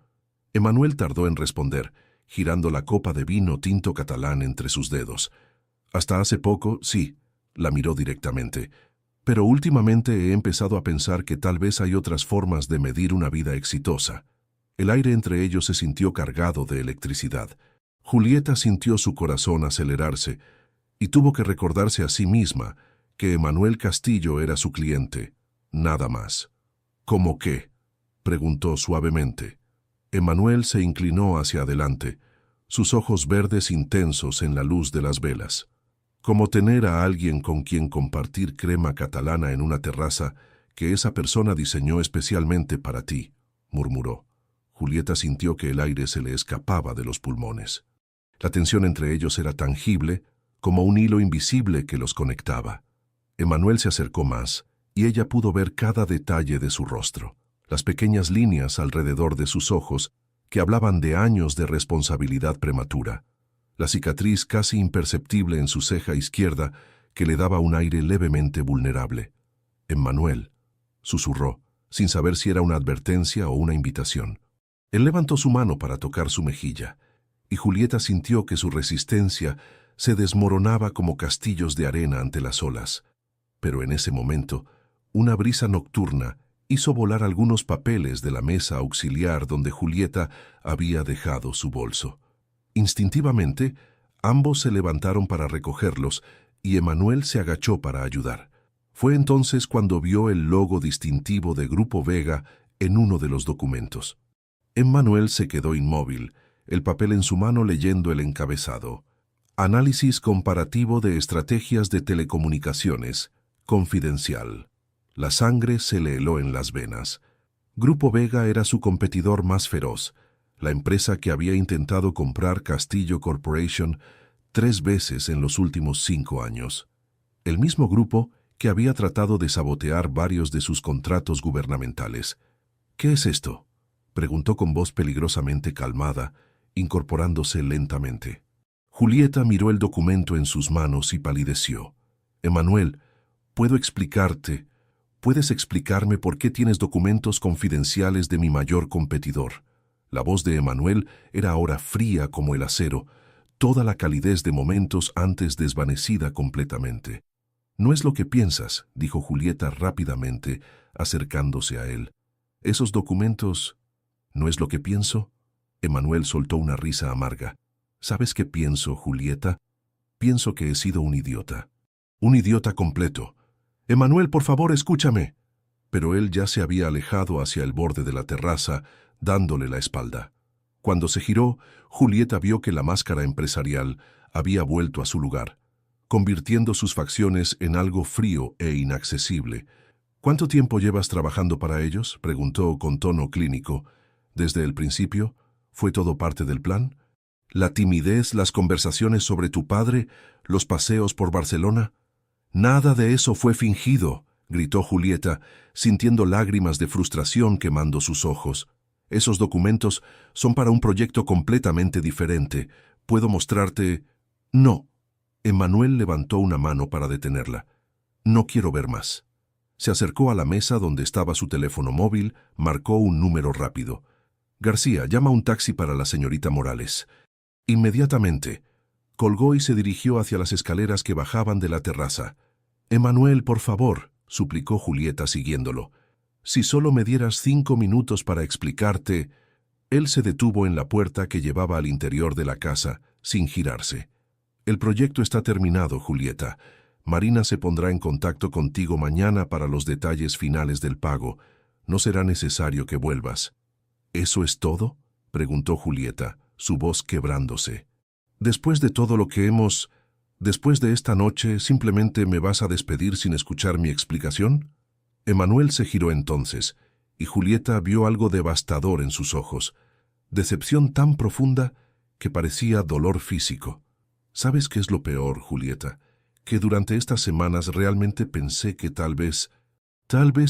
Emmanuel tardó en responder, girando la copa de vino tinto catalán entre sus dedos. «Hasta hace poco, sí», la miró directamente. «Pero últimamente he empezado a pensar que tal vez hay otras formas de medir una vida exitosa». El aire entre ellos se sintió cargado de electricidad. Julieta sintió su corazón acelerarse y tuvo que recordarse a sí misma que Emmanuel Castillo era su cliente, nada más. «¿Cómo qué?», preguntó suavemente. Emmanuel se inclinó hacia adelante, sus ojos verdes intensos en la luz de las velas. «Como tener a alguien con quien compartir crema catalana en una terraza que esa persona diseñó especialmente para ti», murmuró. Julieta sintió que el aire se le escapaba de los pulmones. La tensión entre ellos era tangible, como un hilo invisible que los conectaba. Emmanuel se acercó más, y ella pudo ver cada detalle de su rostro, las pequeñas líneas alrededor de sus ojos que hablaban de años de responsabilidad prematura, la cicatriz casi imperceptible en su ceja izquierda que le daba un aire levemente vulnerable. «Emmanuel», susurró, sin saber si era una advertencia o una invitación. Él levantó su mano para tocar su mejilla, y Julieta sintió que su resistencia se desmoronaba como castillos de arena ante las olas. Pero en ese momento, una brisa nocturna hizo volar algunos papeles de la mesa auxiliar donde Julieta había dejado su bolso. Instintivamente, ambos se levantaron para recogerlos y Emmanuel se agachó para ayudar. Fue entonces cuando vio el logo distintivo de Grupo Vega en uno de los documentos. Emmanuel se quedó inmóvil, el papel en su mano leyendo el encabezado. «Análisis comparativo de estrategias de telecomunicaciones. Confidencial». La sangre se le heló en las venas. Grupo Vega era su competidor más feroz, la empresa que había intentado comprar Castillo Corporation 3 veces en los últimos 5 años. El mismo grupo que había tratado de sabotear varios de sus contratos gubernamentales. ¿Qué es esto?, preguntó con voz peligrosamente calmada, incorporándose lentamente. Julieta miró el documento en sus manos y palideció. Emmanuel, puedo explicarte. ¿Puedes explicarme por qué tienes documentos confidenciales de mi mayor competidor? La voz de Emmanuel era ahora fría como el acero, toda la calidez de momentos antes desvanecida completamente. No es lo que piensas, dijo Julieta rápidamente, acercándose a él. Esos documentos... ¿No es lo que pienso? Emmanuel soltó una risa amarga. ¿Sabes qué pienso, Julieta? Pienso que he sido un idiota. Un idiota completo. Emmanuel, por favor, escúchame. Pero él ya se había alejado hacia el borde de la terraza, dándole la espalda. Cuando se giró, Julieta vio que la máscara empresarial había vuelto a su lugar, convirtiendo sus facciones en algo frío e inaccesible. ¿Cuánto tiempo llevas trabajando para ellos?, preguntó con tono clínico. ¿Desde el principio? ¿Fue todo parte del plan? ¿La timidez, las conversaciones sobre tu padre, los paseos por Barcelona? Nada de eso fue fingido, gritó Julieta, sintiendo lágrimas de frustración quemando sus ojos. Esos documentos son para un proyecto completamente diferente. ¿Puedo mostrarte? No. Emmanuel levantó una mano para detenerla. No quiero ver más. Se acercó a la mesa donde estaba su teléfono móvil, marcó un número rápido. García, llama un taxi para la señorita Morales. Inmediatamente. Colgó y se dirigió hacia las escaleras que bajaban de la terraza. Emmanuel, por favor, suplicó Julieta siguiéndolo. Si solo me dieras 5 minutos para explicarte... Él se detuvo en la puerta que llevaba al interior de la casa, sin girarse. El proyecto está terminado, Julieta. Marina se pondrá en contacto contigo mañana para los detalles finales del pago. No será necesario que vuelvas. ¿Eso es todo?, preguntó Julieta, su voz quebrándose. Después de todo lo que hemos... Después de esta noche, ¿simplemente me vas a despedir sin escuchar mi explicación? Emmanuel se giró entonces, y Julieta vio algo devastador en sus ojos. Decepción tan profunda que parecía dolor físico. ¿Sabes qué es lo peor, Julieta? Que durante estas semanas realmente pensé que tal vez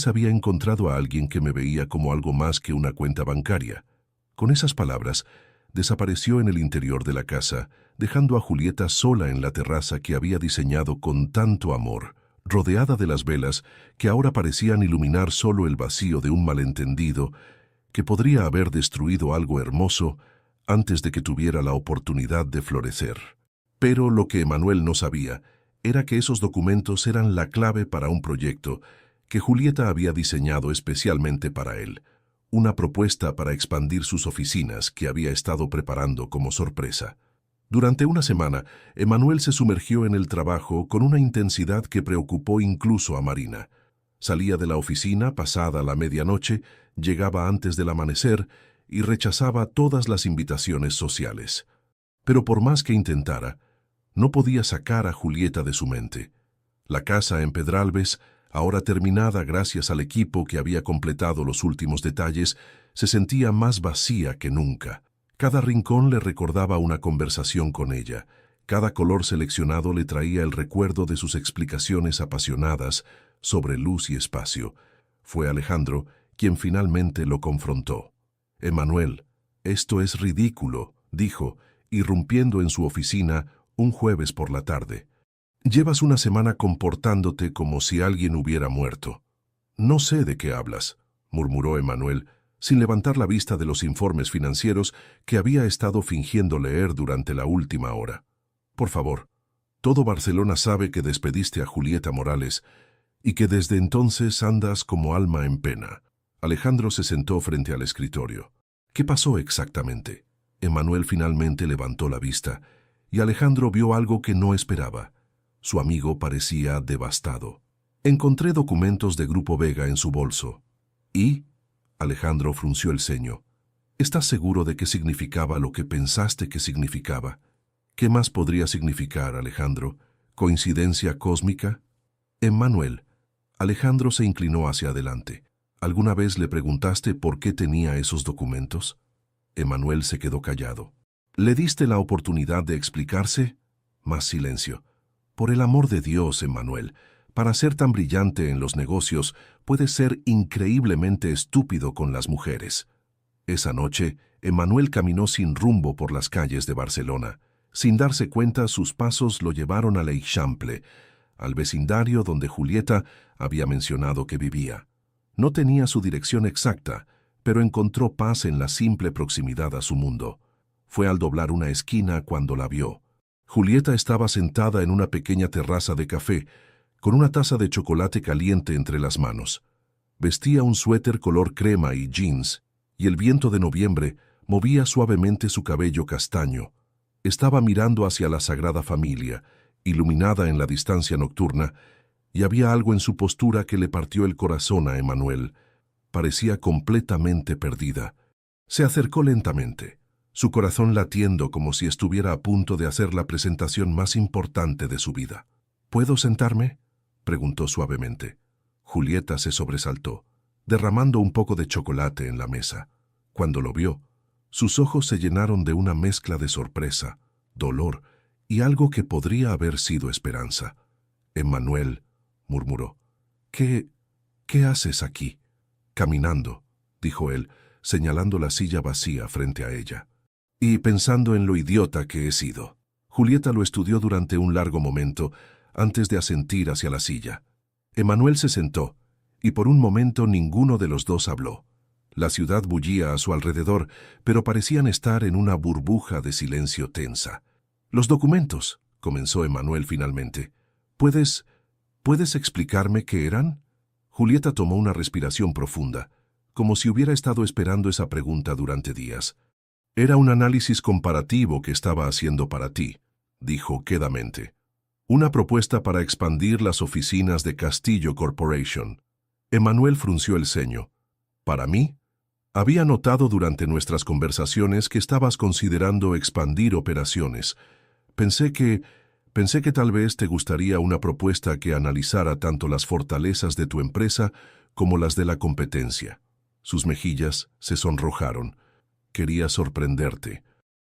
había encontrado a alguien que me veía como algo más que una cuenta bancaria. Con esas palabras, desapareció en el interior de la casa, dejando a Julieta sola en la terraza que había diseñado con tanto amor, rodeada de las velas que ahora parecían iluminar solo el vacío de un malentendido que podría haber destruido algo hermoso antes de que tuviera la oportunidad de florecer. Pero lo que Emmanuel no sabía era que esos documentos eran la clave para un proyecto que Julieta había diseñado especialmente para él, una propuesta para expandir sus oficinas que había estado preparando como sorpresa. Durante una semana, Emmanuel se sumergió en el trabajo con una intensidad que preocupó incluso a Marina. Salía de la oficina pasada la medianoche, llegaba antes del amanecer y rechazaba todas las invitaciones sociales. Pero por más que intentara, no podía sacar a Julieta de su mente. La casa en Pedralbes, ahora terminada gracias al equipo que había completado los últimos detalles, se sentía más vacía que nunca. Cada rincón le recordaba una conversación con ella. Cada color seleccionado le traía el recuerdo de sus explicaciones apasionadas sobre luz y espacio. Fue Alejandro quien finalmente lo confrontó. «Emmanuel, esto es ridículo», dijo, irrumpiendo en su oficina un jueves por la tarde. «Llevas una semana comportándote como si alguien hubiera muerto». «No sé de qué hablas», murmuró Emmanuel, sin levantar la vista de los informes financieros que había estado fingiendo leer durante la última hora. «Por favor, todo Barcelona sabe que despediste a Julieta Morales y que desde entonces andas como alma en pena». Alejandro se sentó frente al escritorio. «¿Qué pasó exactamente?». Emmanuel finalmente levantó la vista y Alejandro vio algo que no esperaba. Su amigo parecía devastado. «Encontré documentos de Grupo Vega en su bolso». «¿Y?». Alejandro frunció el ceño. «¿Estás seguro de que significaba lo que pensaste que significaba?». «¿Qué más podría significar, Alejandro? ¿Coincidencia cósmica?». «Emmanuel». Alejandro se inclinó hacia adelante. «¿Alguna vez le preguntaste por qué tenía esos documentos?». Emmanuel se quedó callado. «¿Le diste la oportunidad de explicarse?». Más silencio. Por el amor de Dios, Emmanuel, para ser tan brillante en los negocios, puedes ser increíblemente estúpido con las mujeres. Esa noche, Emmanuel caminó sin rumbo por las calles de Barcelona. Sin darse cuenta, sus pasos lo llevaron al Eixample, al vecindario donde Julieta había mencionado que vivía. No tenía su dirección exacta, pero encontró paz en la simple proximidad a su mundo. Fue al doblar una esquina cuando la vio. Julieta estaba sentada en una pequeña terraza de café, con una taza de chocolate caliente entre las manos. Vestía un suéter color crema y jeans, y el viento de noviembre movía suavemente su cabello castaño. Estaba mirando hacia la Sagrada Familia, iluminada en la distancia nocturna, y había algo en su postura que le partió el corazón a Emmanuel. Parecía completamente perdida. Se acercó lentamente, su corazón latiendo como si estuviera a punto de hacer la presentación más importante de su vida. ¿Puedo sentarme?, preguntó suavemente. Julieta se sobresaltó, derramando un poco de chocolate en la mesa. Cuando lo vio, sus ojos se llenaron de una mezcla de sorpresa, dolor y algo que podría haber sido esperanza. «Emmanuel», murmuró, ¿qué haces aquí?» «Caminando», dijo él, señalando la silla vacía frente a ella. «Y pensando en lo idiota que he sido». Julieta lo estudió durante un largo momento antes de asentir hacia la silla. Emmanuel se sentó, y por un momento ninguno de los dos habló. La ciudad bullía a su alrededor, pero parecían estar en una burbuja de silencio tensa. «Los documentos», comenzó Emmanuel finalmente. ¿Puedes explicarme qué eran?» Julieta tomó una respiración profunda, como si hubiera estado esperando esa pregunta durante días. «Era un análisis comparativo que estaba haciendo para ti», dijo quedamente. «Una propuesta para expandir las oficinas de Castillo Corporation». Emmanuel frunció el ceño. «¿Para mí?» «Había notado durante nuestras conversaciones que estabas considerando expandir operaciones. Pensé que tal vez te gustaría una propuesta que analizara tanto las fortalezas de tu empresa como las de la competencia». Sus mejillas se sonrojaron. «Quería sorprenderte,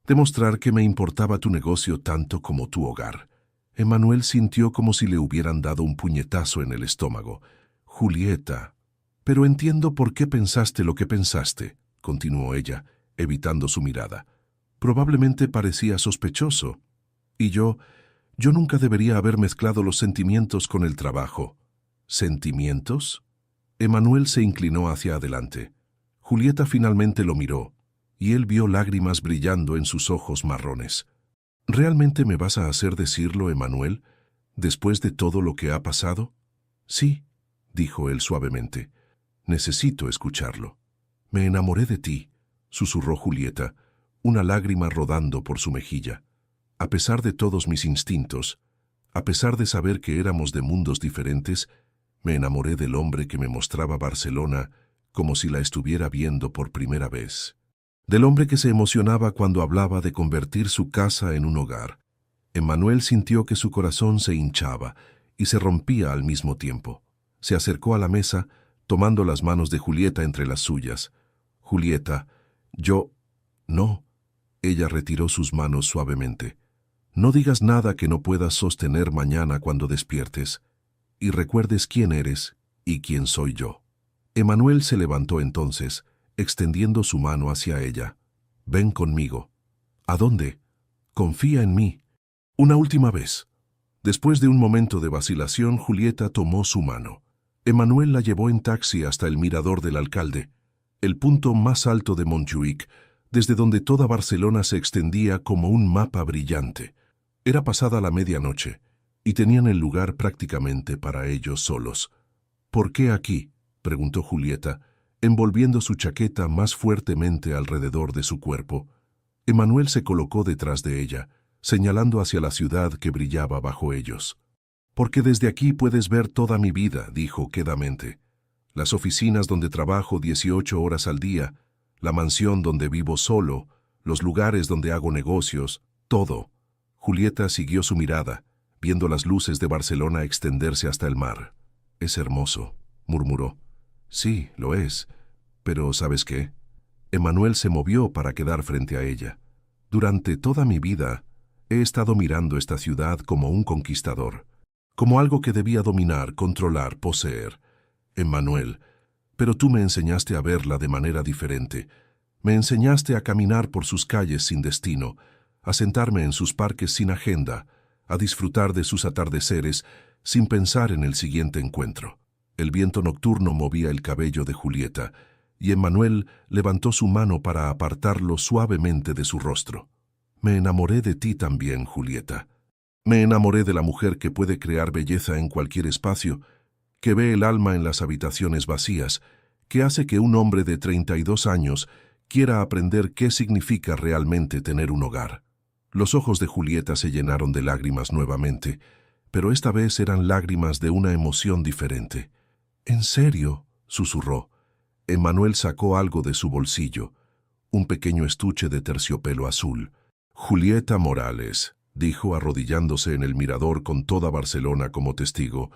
demostrar que me importaba tu negocio tanto como tu hogar». Emmanuel sintió como si le hubieran dado un puñetazo en el estómago. «Julieta». «Pero entiendo por qué pensaste lo que pensaste», continuó ella, evitando su mirada. «Probablemente parecía sospechoso. Y yo nunca debería haber mezclado los sentimientos con el trabajo». «¿Sentimientos?» Emmanuel se inclinó hacia adelante. Julieta finalmente lo miró, y él vio lágrimas brillando en sus ojos marrones. «¿Realmente me vas a hacer decirlo, Emmanuel, después de todo lo que ha pasado?» «Sí», dijo él suavemente. «Necesito escucharlo». «Me enamoré de ti», susurró Julieta, una lágrima rodando por su mejilla. «A pesar de todos mis instintos, a pesar de saber que éramos de mundos diferentes, me enamoré del hombre que me mostraba Barcelona como si la estuviera viendo por primera vez. Del hombre que se emocionaba cuando hablaba de convertir su casa en un hogar». Emmanuel sintió que su corazón se hinchaba y se rompía al mismo tiempo. Se acercó a la mesa, tomando las manos de Julieta entre las suyas. «Julieta, no». Ella retiró sus manos suavemente. «No digas nada que no puedas sostener mañana cuando despiertes, y recuerdes quién eres y quién soy yo». Emmanuel se levantó entonces, extendiendo su mano hacia ella. «Ven conmigo». «¿A dónde?» «Confía en mí». «Una última vez». Después de un momento de vacilación, Julieta tomó su mano. Emmanuel la llevó en taxi hasta el Mirador del Alcalde, el punto más alto de Montjuïc, desde donde toda Barcelona se extendía como un mapa brillante. Era pasada la medianoche, y tenían el lugar prácticamente para ellos solos. «¿Por qué aquí?», preguntó Julieta, envolviendo su chaqueta más fuertemente alrededor de su cuerpo. Emmanuel se colocó detrás de ella, señalando hacia la ciudad que brillaba bajo ellos. «Porque desde aquí puedes ver toda mi vida», dijo quedamente. «Las oficinas donde trabajo 18 horas al día, la mansión donde vivo solo, los lugares donde hago negocios, todo». Julieta siguió su mirada, viendo las luces de Barcelona extenderse hasta el mar. «Es hermoso», murmuró. «Sí, lo es. Pero ¿sabes qué?» Emmanuel se movió para quedar frente a ella. «Durante toda mi vida He estado mirando esta ciudad como un conquistador, como algo que debía dominar, controlar, poseer. Emmanuel, pero tú me enseñaste a verla de manera diferente. Me enseñaste a caminar por sus calles sin destino, a sentarme en sus parques sin agenda, a disfrutar de sus atardeceres sin pensar en el siguiente encuentro. El viento nocturno movía el cabello de Julieta, y Emmanuel levantó su mano para apartarlo suavemente de su rostro. Me enamoré de ti también, Julieta. Me enamoré de la mujer que puede crear belleza en cualquier espacio, que ve el alma en las habitaciones vacías, que hace que un hombre de 32 años quiera aprender qué significa realmente tener un hogar. Los ojos de Julieta se llenaron de lágrimas nuevamente, pero esta vez eran lágrimas de una emoción diferente. «¿En serio?», susurró. Emmanuel sacó algo de su bolsillo, un pequeño estuche de terciopelo azul. «Julieta Morales», dijo arrodillándose en el mirador con toda Barcelona como testigo,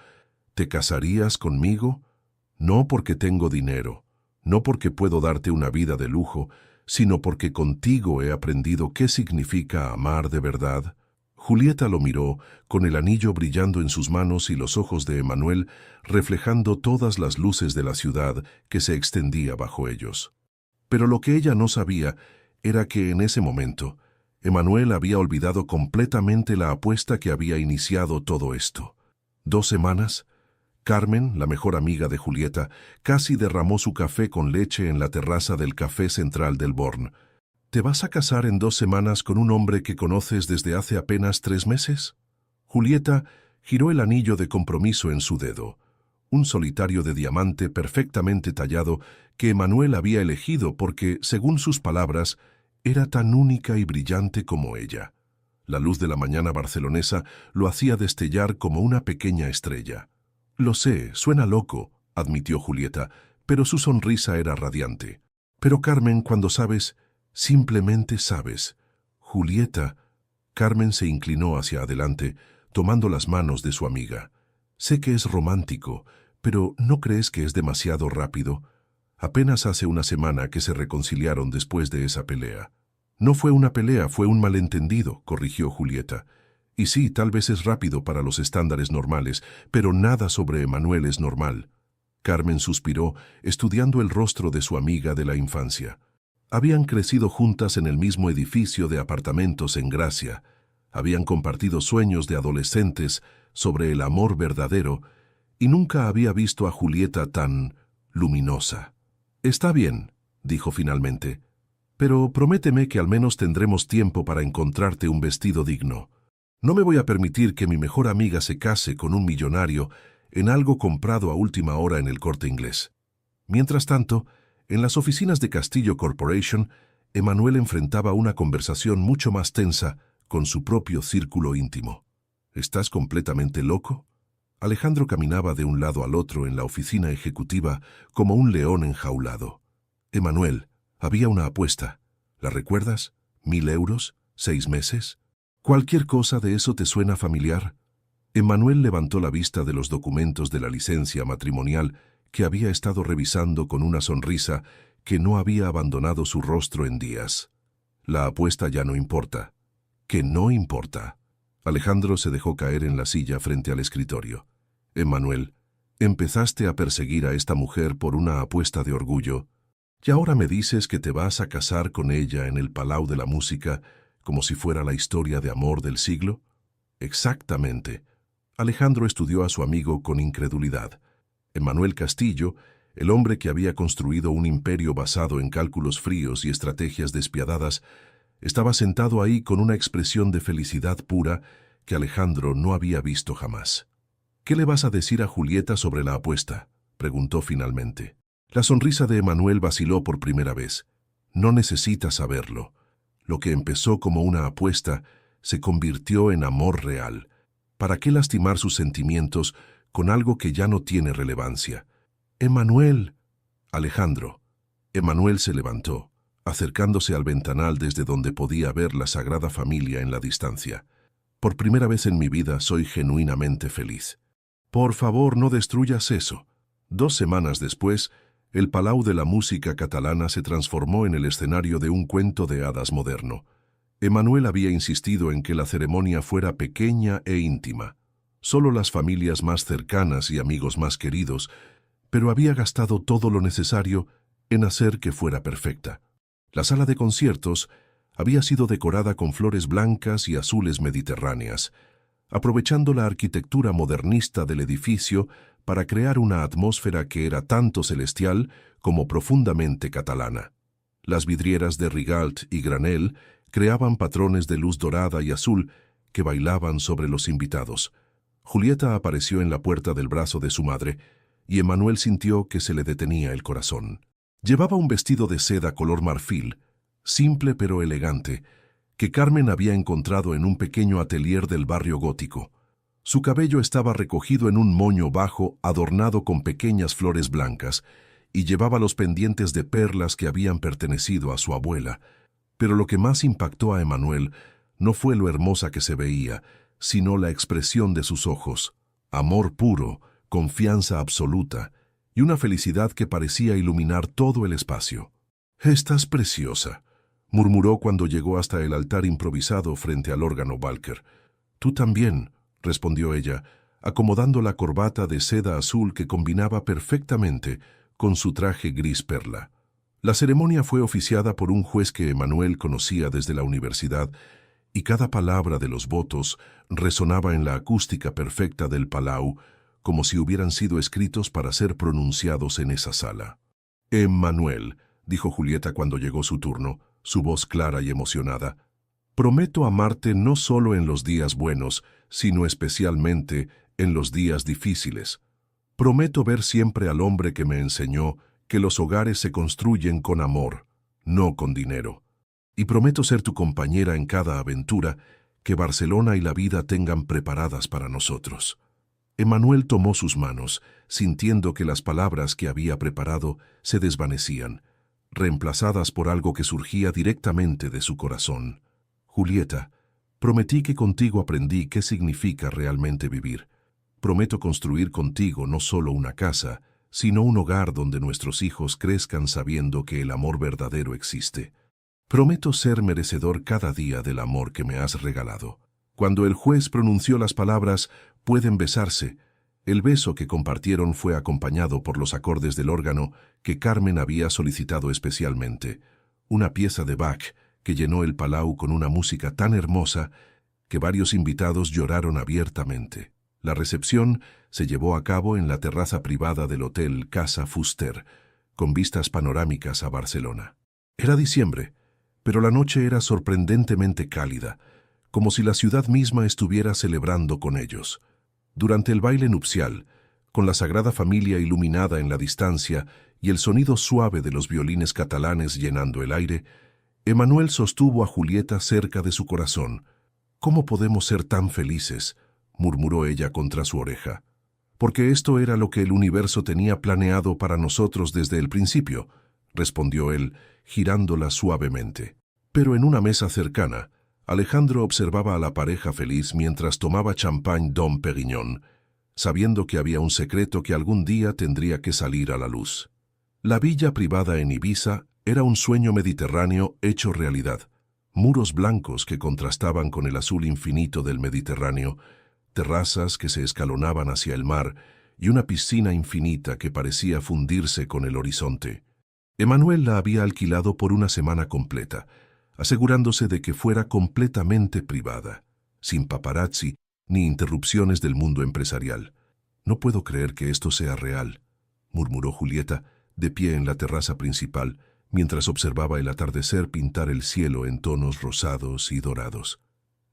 «¿te casarías conmigo? No porque tengo dinero, no porque puedo darte una vida de lujo, sino porque contigo he aprendido qué significa amar de verdad». Julieta lo miró, con el anillo brillando en sus manos y los ojos de Emmanuel reflejando todas las luces de la ciudad que se extendía bajo ellos. Pero lo que ella no sabía era que en ese momento, Emmanuel había olvidado completamente la apuesta que había iniciado todo esto. 2 semanas, Carmen, la mejor amiga de Julieta, casi derramó su café con leche en la terraza del Café Central del Born. «¿Te vas a casar en 2 semanas con un hombre que conoces desde hace apenas 3 meses?» Julieta giró el anillo de compromiso en su dedo, un solitario de diamante perfectamente tallado que Emmanuel había elegido porque, según sus palabras, era tan única y brillante como ella. La luz de la mañana barcelonesa lo hacía destellar como una pequeña estrella. «Lo sé, suena loco», admitió Julieta, pero su sonrisa era radiante. «Pero Carmen, cuando sabes, simplemente sabes». «Julieta», Carmen se inclinó hacia adelante, tomando las manos de su amiga. «Sé que es romántico, pero ¿no crees que es demasiado rápido? Apenas hace una semana que se reconciliaron después de esa pelea». «No fue una pelea, fue un malentendido», corrigió Julieta. «Y sí, tal vez es rápido para los estándares normales, pero nada sobre Emmanuel es normal». Carmen suspiró, estudiando el rostro de su amiga de la infancia. Habían crecido juntas en el mismo edificio de apartamentos en Gracia. Habían compartido sueños de adolescentes sobre el amor verdadero, y nunca había visto a Julieta tan luminosa. «Está bien», dijo finalmente, «pero prométeme que al menos tendremos tiempo para encontrarte un vestido digno. No me voy a permitir que mi mejor amiga se case con un millonario en algo comprado a última hora en el Corte Inglés». Mientras tanto, en las oficinas de Castillo Corporation, Emmanuel enfrentaba una conversación mucho más tensa con su propio círculo íntimo. «¿Estás completamente loco?». Alejandro caminaba de un lado al otro en la oficina ejecutiva como un león enjaulado. «Emmanuel, había una apuesta. ¿La recuerdas? 1.000 euros, 6 meses. ¿Cualquier cosa de eso te suena familiar?». Emmanuel levantó la vista de los documentos de la licencia matrimonial que había estado revisando con una sonrisa que no había abandonado su rostro en días. «La apuesta ya no importa». «¿Que no importa?». Alejandro se dejó caer en la silla frente al escritorio. «Emmanuel, empezaste a perseguir a esta mujer por una apuesta de orgullo, y ahora me dices que te vas a casar con ella en el Palau de la Música como si fuera la historia de amor del siglo». «Exactamente». Alejandro estudió a su amigo con incredulidad. Emmanuel Castillo, el hombre que había construido un imperio basado en cálculos fríos y estrategias despiadadas, estaba sentado ahí con una expresión de felicidad pura que Alejandro no había visto jamás. «¿Qué le vas a decir a Julieta sobre la apuesta?», preguntó finalmente. La sonrisa de Emmanuel vaciló por primera vez. «No necesitas saberlo. Lo que empezó como una apuesta se convirtió en amor real. ¿Para qué lastimar sus sentimientos con algo que ya no tiene relevancia?». «Emmanuel». «Alejandro». Emmanuel se levantó, acercándose al ventanal desde donde podía ver la Sagrada Familia en la distancia. «Por primera vez en mi vida soy genuinamente feliz. Por favor, no destruyas eso». 2 semanas después, el Palau de la Música catalana se transformó en el escenario de un cuento de hadas moderno. Emanuel había insistido en que la ceremonia fuera pequeña e íntima, solo las familias más cercanas y amigos más queridos, pero había gastado todo lo necesario en hacer que fuera perfecta. La sala de conciertos había sido decorada con flores blancas y azules mediterráneas, aprovechando la arquitectura modernista del edificio para crear una atmósfera que era tanto celestial como profundamente catalana. Las vidrieras de Rigalt y Granel creaban patrones de luz dorada y azul que bailaban sobre los invitados. Julieta apareció en la puerta del brazo de su madre, y Emanuel sintió que se le detenía el corazón. Llevaba un vestido de seda color marfil, simple pero elegante, que Carmen había encontrado en un pequeño atelier del barrio gótico. Su cabello estaba recogido en un moño bajo adornado con pequeñas flores blancas, y llevaba los pendientes de perlas que habían pertenecido a su abuela. Pero lo que más impactó a Emanuel no fue lo hermosa que se veía, sino la expresión de sus ojos: amor puro, confianza absoluta y una felicidad que parecía iluminar todo el espacio. «Estás preciosa», murmuró cuando llegó hasta el altar improvisado frente al órgano Walker. «Tú también», respondió ella, acomodando la corbata de seda azul que combinaba perfectamente con su traje gris perla. La ceremonia fue oficiada por un juez que Emanuel conocía desde la universidad, y cada palabra de los votos resonaba en la acústica perfecta del Palau, como si hubieran sido escritos para ser pronunciados en esa sala. «Emanuel», dijo Julieta cuando llegó su turno, su voz clara y emocionada, «prometo amarte no solo en los días buenos, sino especialmente en los días difíciles. Prometo ver siempre al hombre que me enseñó que los hogares se construyen con amor, no con dinero. Y prometo ser tu compañera en cada aventura que Barcelona y la vida tengan preparadas para nosotros». Emanuel tomó sus manos, sintiendo que las palabras que había preparado se desvanecían, reemplazadas por algo que surgía directamente de su corazón. «Julieta, prometí que contigo aprendí qué significa realmente vivir. Prometo construir contigo no solo una casa, sino un hogar donde nuestros hijos crezcan sabiendo que el amor verdadero existe. Prometo ser merecedor cada día del amor que me has regalado». Cuando el juez pronunció las palabras «pueden besarse», el beso que compartieron fue acompañado por los acordes del órgano que Carmen había solicitado especialmente, una pieza de Bach que llenó el Palau con una música tan hermosa que varios invitados lloraron abiertamente. La recepción se llevó a cabo en la terraza privada del hotel Casa Fuster, con vistas panorámicas a Barcelona. Era diciembre, pero la noche era sorprendentemente cálida, como si la ciudad misma estuviera celebrando con ellos. Durante el baile nupcial, con la Sagrada Familia iluminada en la distancia y el sonido suave de los violines catalanes llenando el aire, Emanuel sostuvo a Julieta cerca de su corazón. «¿Cómo podemos ser tan felices?», murmuró ella contra su oreja. «Porque esto era lo que el universo tenía planeado para nosotros desde el principio», respondió él, girándola suavemente. Pero en una mesa cercana, Alejandro observaba a la pareja feliz mientras tomaba champagne Dom Pérignon, sabiendo que había un secreto que algún día tendría que salir a la luz. La villa privada en Ibiza era un sueño mediterráneo hecho realidad. Muros blancos que contrastaban con el azul infinito del Mediterráneo, terrazas que se escalonaban hacia el mar y una piscina infinita que parecía fundirse con el horizonte. Emanuel la había alquilado por una semana completa, asegurándose de que fuera completamente privada, sin paparazzi ni interrupciones del mundo empresarial. «No puedo creer que esto sea real», murmuró Julieta, de pie en la terraza principal, mientras observaba el atardecer pintar el cielo en tonos rosados y dorados.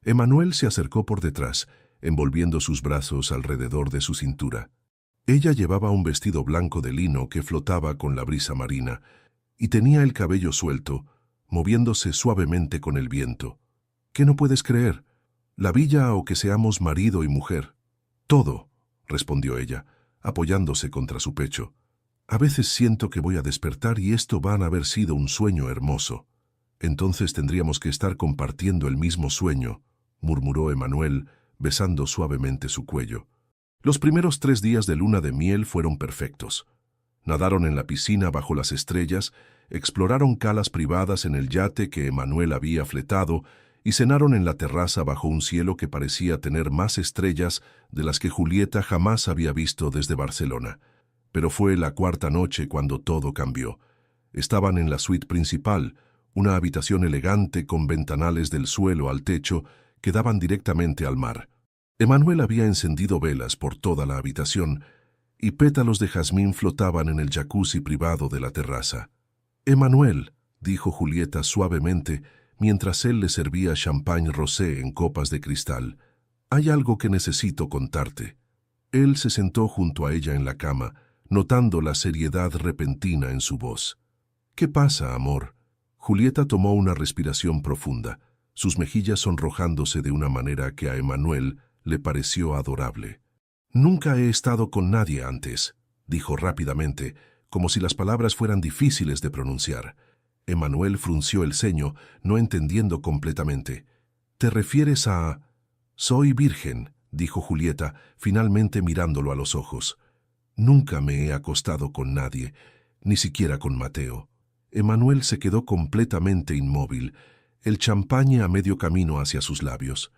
Emanuel se acercó por detrás, envolviendo sus brazos alrededor de su cintura. Ella llevaba un vestido blanco de lino que flotaba con la brisa marina, y tenía el cabello suelto, moviéndose suavemente con el viento. «¿Qué no puedes creer? ¿La villa o que seamos marido y mujer?» «Todo», respondió ella, apoyándose contra su pecho. «A veces siento que voy a despertar y esto va a haber sido un sueño hermoso. Entonces tendríamos que estar compartiendo el mismo sueño», murmuró Emanuel, besando suavemente su cuello. Los primeros 3 días de luna de miel fueron perfectos. Nadaron en la piscina bajo las estrellas, exploraron calas privadas en el yate que Emanuel había fletado y cenaron en la terraza bajo un cielo que parecía tener más estrellas de las que Julieta jamás había visto desde Barcelona. Pero fue la cuarta noche cuando todo cambió. Estaban en la suite principal, una habitación elegante con ventanales del suelo al techo que daban directamente al mar. Emmanuel había encendido velas por toda la habitación y pétalos de jazmín flotaban en el jacuzzi privado de la terraza. «Emmanuel», dijo Julieta suavemente mientras él le servía champagne rosé en copas de cristal, «hay algo que necesito contarte». Él se sentó junto a ella en la cama, notando la seriedad repentina en su voz. «¿Qué pasa, amor?» Julieta tomó una respiración profunda, sus mejillas sonrojándose de una manera que a Emmanuel le pareció adorable. «Nunca he estado con nadie antes», dijo rápidamente, como si las palabras fueran difíciles de pronunciar. Emmanuel frunció el ceño, no entendiendo completamente. «¿Te refieres a...?» «Soy virgen», dijo Julieta, finalmente mirándolo a los ojos. «Nunca me he acostado con nadie, ni siquiera con Mateo». Emmanuel se quedó completamente inmóvil, el champagne a medio camino hacia sus labios.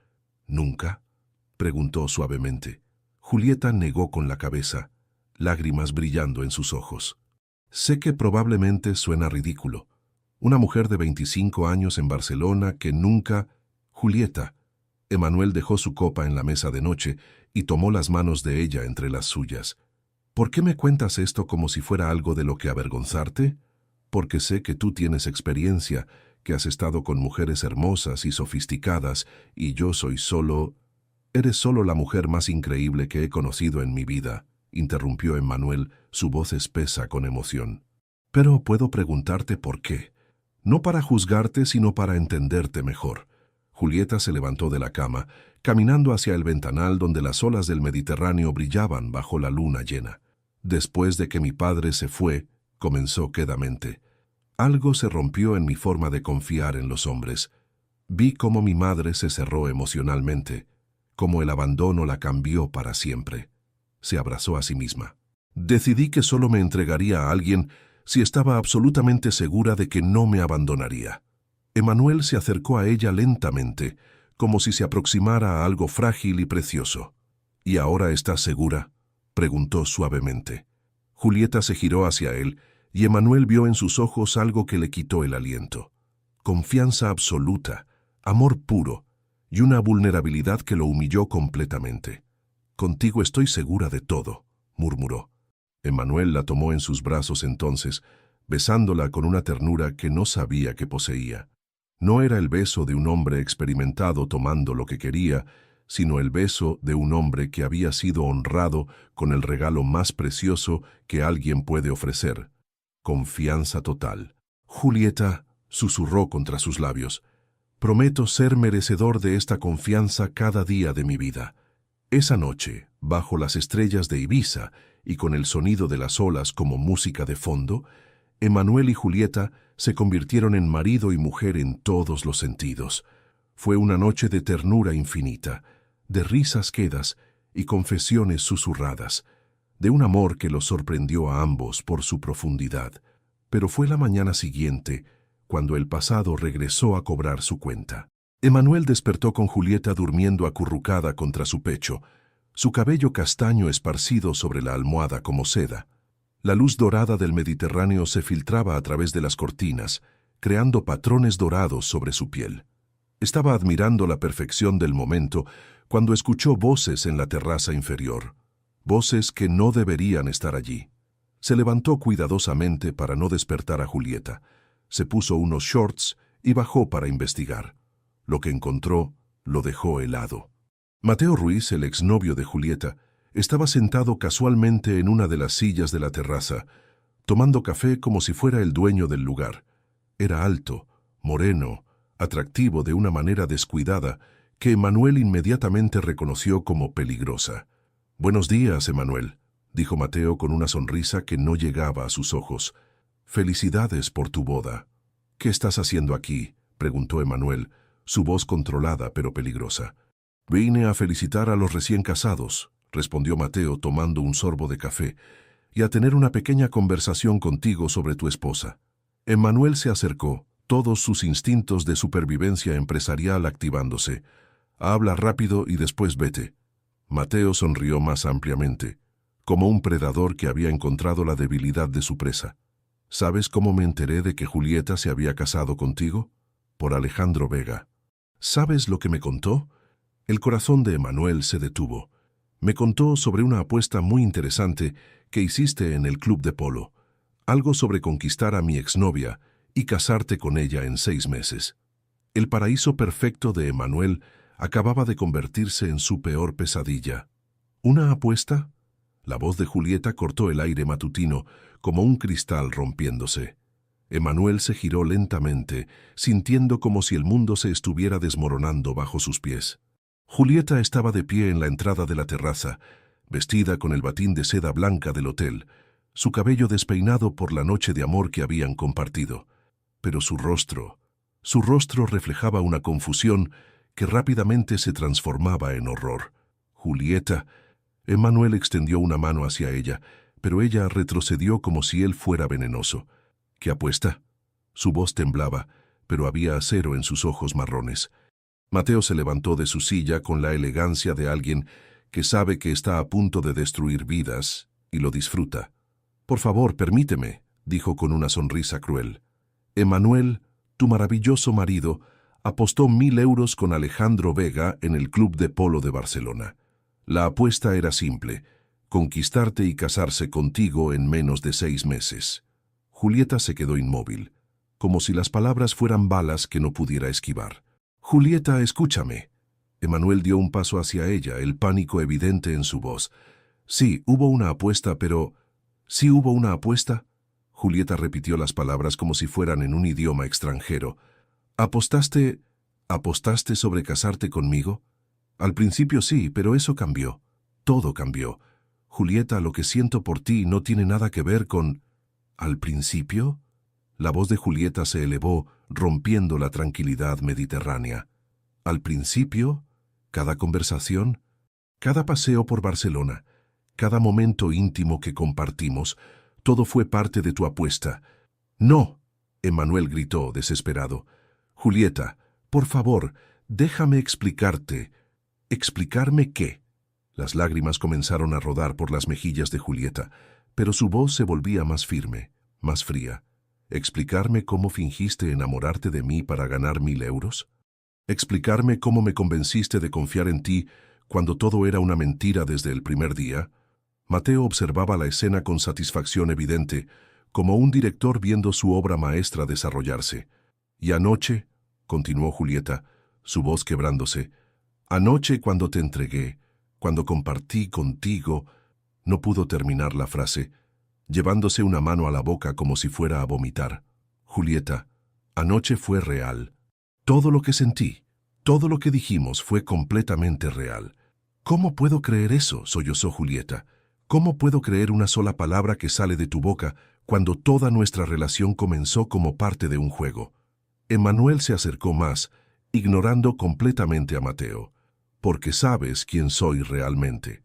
«¿Nunca?», preguntó suavemente. Julieta negó con la cabeza, lágrimas brillando en sus ojos. «Sé que probablemente suena ridículo. Una mujer de 25 años en Barcelona que nunca...» «Julieta». Emmanuel dejó su copa en la mesa de noche y tomó las manos de ella entre las suyas. «¿Por qué me cuentas esto como si fuera algo de lo que avergonzarte? Porque sé que tú tienes experiencia, que has estado con mujeres hermosas y sofisticadas, y yo soy solo... Eres solo la mujer más increíble que he conocido en mi vida», interrumpió Emmanuel, su voz espesa con emoción. «Pero puedo preguntarte por qué. No para juzgarte, sino para entenderte mejor». Julieta se levantó de la cama, caminando hacia el ventanal donde las olas del Mediterráneo brillaban bajo la luna llena. «Después de que mi padre se fue», comenzó quedamente, «algo se rompió en mi forma de confiar en los hombres. Vi cómo mi madre se cerró emocionalmente, cómo el abandono la cambió para siempre». Se abrazó a sí misma. «Decidí que solo me entregaría a alguien si estaba absolutamente segura de que no me abandonaría». Emmanuel se acercó a ella lentamente, como si se aproximara a algo frágil y precioso. «¿Y ahora estás segura?», preguntó suavemente. Julieta se giró hacia él, y Emmanuel vio en sus ojos algo que le quitó el aliento. Confianza absoluta, amor puro, y una vulnerabilidad que lo humilló completamente. «Contigo estoy segura de todo», murmuró. Emmanuel la tomó en sus brazos entonces, besándola con una ternura que no sabía que poseía. No era el beso de un hombre experimentado tomando lo que quería, sino el beso de un hombre que había sido honrado con el regalo más precioso que alguien puede ofrecer: confianza total. «Julieta», susurró contra sus labios, «prometo ser merecedor de esta confianza cada día de mi vida». Esa noche, bajo las estrellas de Ibiza y con el sonido de las olas como música de fondo, Emmanuel y Julieta se convirtieron en marido y mujer en todos los sentidos. Fue una noche de ternura infinita, de risas quedas y confesiones susurradas, de un amor que los sorprendió a ambos por su profundidad. Pero fue la mañana siguiente cuando el pasado regresó a cobrar su cuenta. Emmanuel despertó con Julieta durmiendo acurrucada contra su pecho, su cabello castaño esparcido sobre la almohada como seda. La luz dorada del Mediterráneo se filtraba a través de las cortinas, creando patrones dorados sobre su piel. Estaba admirando la perfección del momento cuando escuchó voces en la terraza inferior, voces que no deberían estar allí. Se levantó cuidadosamente para no despertar a Julieta, se puso unos shorts y bajó para investigar. Lo que encontró lo dejó helado. Mateo Ruiz, el exnovio de Julieta, estaba sentado casualmente en una de las sillas de la terraza, tomando café como si fuera el dueño del lugar. Era alto, moreno, atractivo de una manera descuidada que Emmanuel inmediatamente reconoció como peligrosa. «Buenos días, Emmanuel», dijo Mateo con una sonrisa que no llegaba a sus ojos. «Felicidades por tu boda». «¿Qué estás haciendo aquí?», preguntó Emmanuel, su voz controlada pero peligrosa. «Vine a felicitar a los recién casados», respondió Mateo tomando un sorbo de café, «y a tener una pequeña conversación contigo sobre tu esposa». Emmanuel se acercó, todos sus instintos de supervivencia empresarial activándose. Habla rápido y después vete. Mateo sonrió más ampliamente, como un predador que había encontrado la debilidad de su presa. ¿Sabes cómo me enteré de que Julieta se había casado contigo? Por Alejandro Vega. ¿Sabes lo que me contó? El corazón de Emanuel se detuvo. Me contó sobre una apuesta muy interesante que hiciste en el club de polo. Algo sobre conquistar a mi exnovia y casarte con ella en 6 meses. El paraíso perfecto de Emanuel acababa de convertirse en su peor pesadilla. ¿Una apuesta? La voz de Julieta cortó el aire matutino como un cristal rompiéndose. Emanuel se giró lentamente, sintiendo como si el mundo se estuviera desmoronando bajo sus pies. Julieta estaba de pie en la entrada de la terraza, vestida con el batín de seda blanca del hotel, su cabello despeinado por la noche de amor que habían compartido. Pero su rostro reflejaba una confusión que rápidamente se transformaba en horror. Julieta. Emanuel extendió una mano hacia ella, pero ella retrocedió como si él fuera venenoso. ¿Qué apuesta? Su voz temblaba, pero había acero en sus ojos marrones. Mateo se levantó de su silla con la elegancia de alguien que sabe que está a punto de destruir vidas y lo disfruta. «Por favor, permíteme», dijo con una sonrisa cruel. «Emanuel, tu maravilloso marido, apostó 1.000 euros con Alejandro Vega en el Club de Polo de Barcelona. La apuesta era simple: conquistarte y casarse contigo en menos de 6 meses». Julieta se quedó inmóvil, como si las palabras fueran balas que no pudiera esquivar. «Julieta, escúchame». Emanuel dio un paso hacia ella, el pánico evidente en su voz. «Sí, hubo una apuesta, pero...» «¿Sí hubo una apuesta?» Julieta repitió las palabras como si fueran en un idioma extranjero. «¿Apostaste sobre casarte conmigo?» «Al principio sí, pero eso cambió. Todo cambió. Julieta, lo que siento por ti no tiene nada que ver con...» «¿Al principio?» La voz de Julieta se elevó, rompiendo la tranquilidad mediterránea. «¿Al principio?» Cada conversación, cada paseo por Barcelona, cada momento íntimo que compartimos, todo fue parte de tu apuesta. «No», Emanuel gritó, desesperado. «Julieta, por favor, déjame explicarte». «¿Explicarme qué?» Las lágrimas comenzaron a rodar por las mejillas de Julieta, pero su voz se volvía más firme, más fría. ¿Explicarme cómo fingiste enamorarte de mí para ganar 1.000 euros? ¿Explicarme cómo me convenciste de confiar en ti cuando todo era una mentira desde el primer día?» Mateo observaba la escena con satisfacción evidente, como un director viendo su obra maestra desarrollarse. «Y anoche», continuó Julieta, su voz quebrándose, «anoche cuando te entregué, cuando compartí contigo...» No pudo terminar la frase, llevándose una mano a la boca como si fuera a vomitar. «Julieta, anoche fue real. Todo lo que sentí, todo lo que dijimos fue completamente real». «¿Cómo puedo creer eso?», sollozó Julieta. «¿Cómo puedo creer una sola palabra que sale de tu boca cuando toda nuestra relación comenzó como parte de un juego?» Emanuel se acercó más, ignorando completamente a Mateo. «Porque sabes quién soy realmente.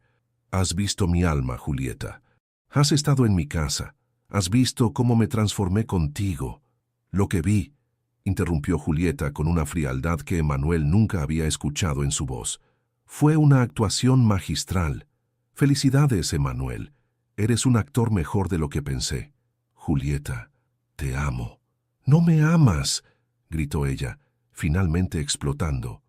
Has visto mi alma, Julieta. Has estado en mi casa. Has visto cómo me transformé contigo». «Lo que vi», interrumpió Julieta con una frialdad que Emanuel nunca había escuchado en su voz, «fue una actuación magistral. Felicidades, Emanuel. Eres un actor mejor de lo que pensé». «Julieta, te amo». «No me amas», gritó ella, finalmente explotando.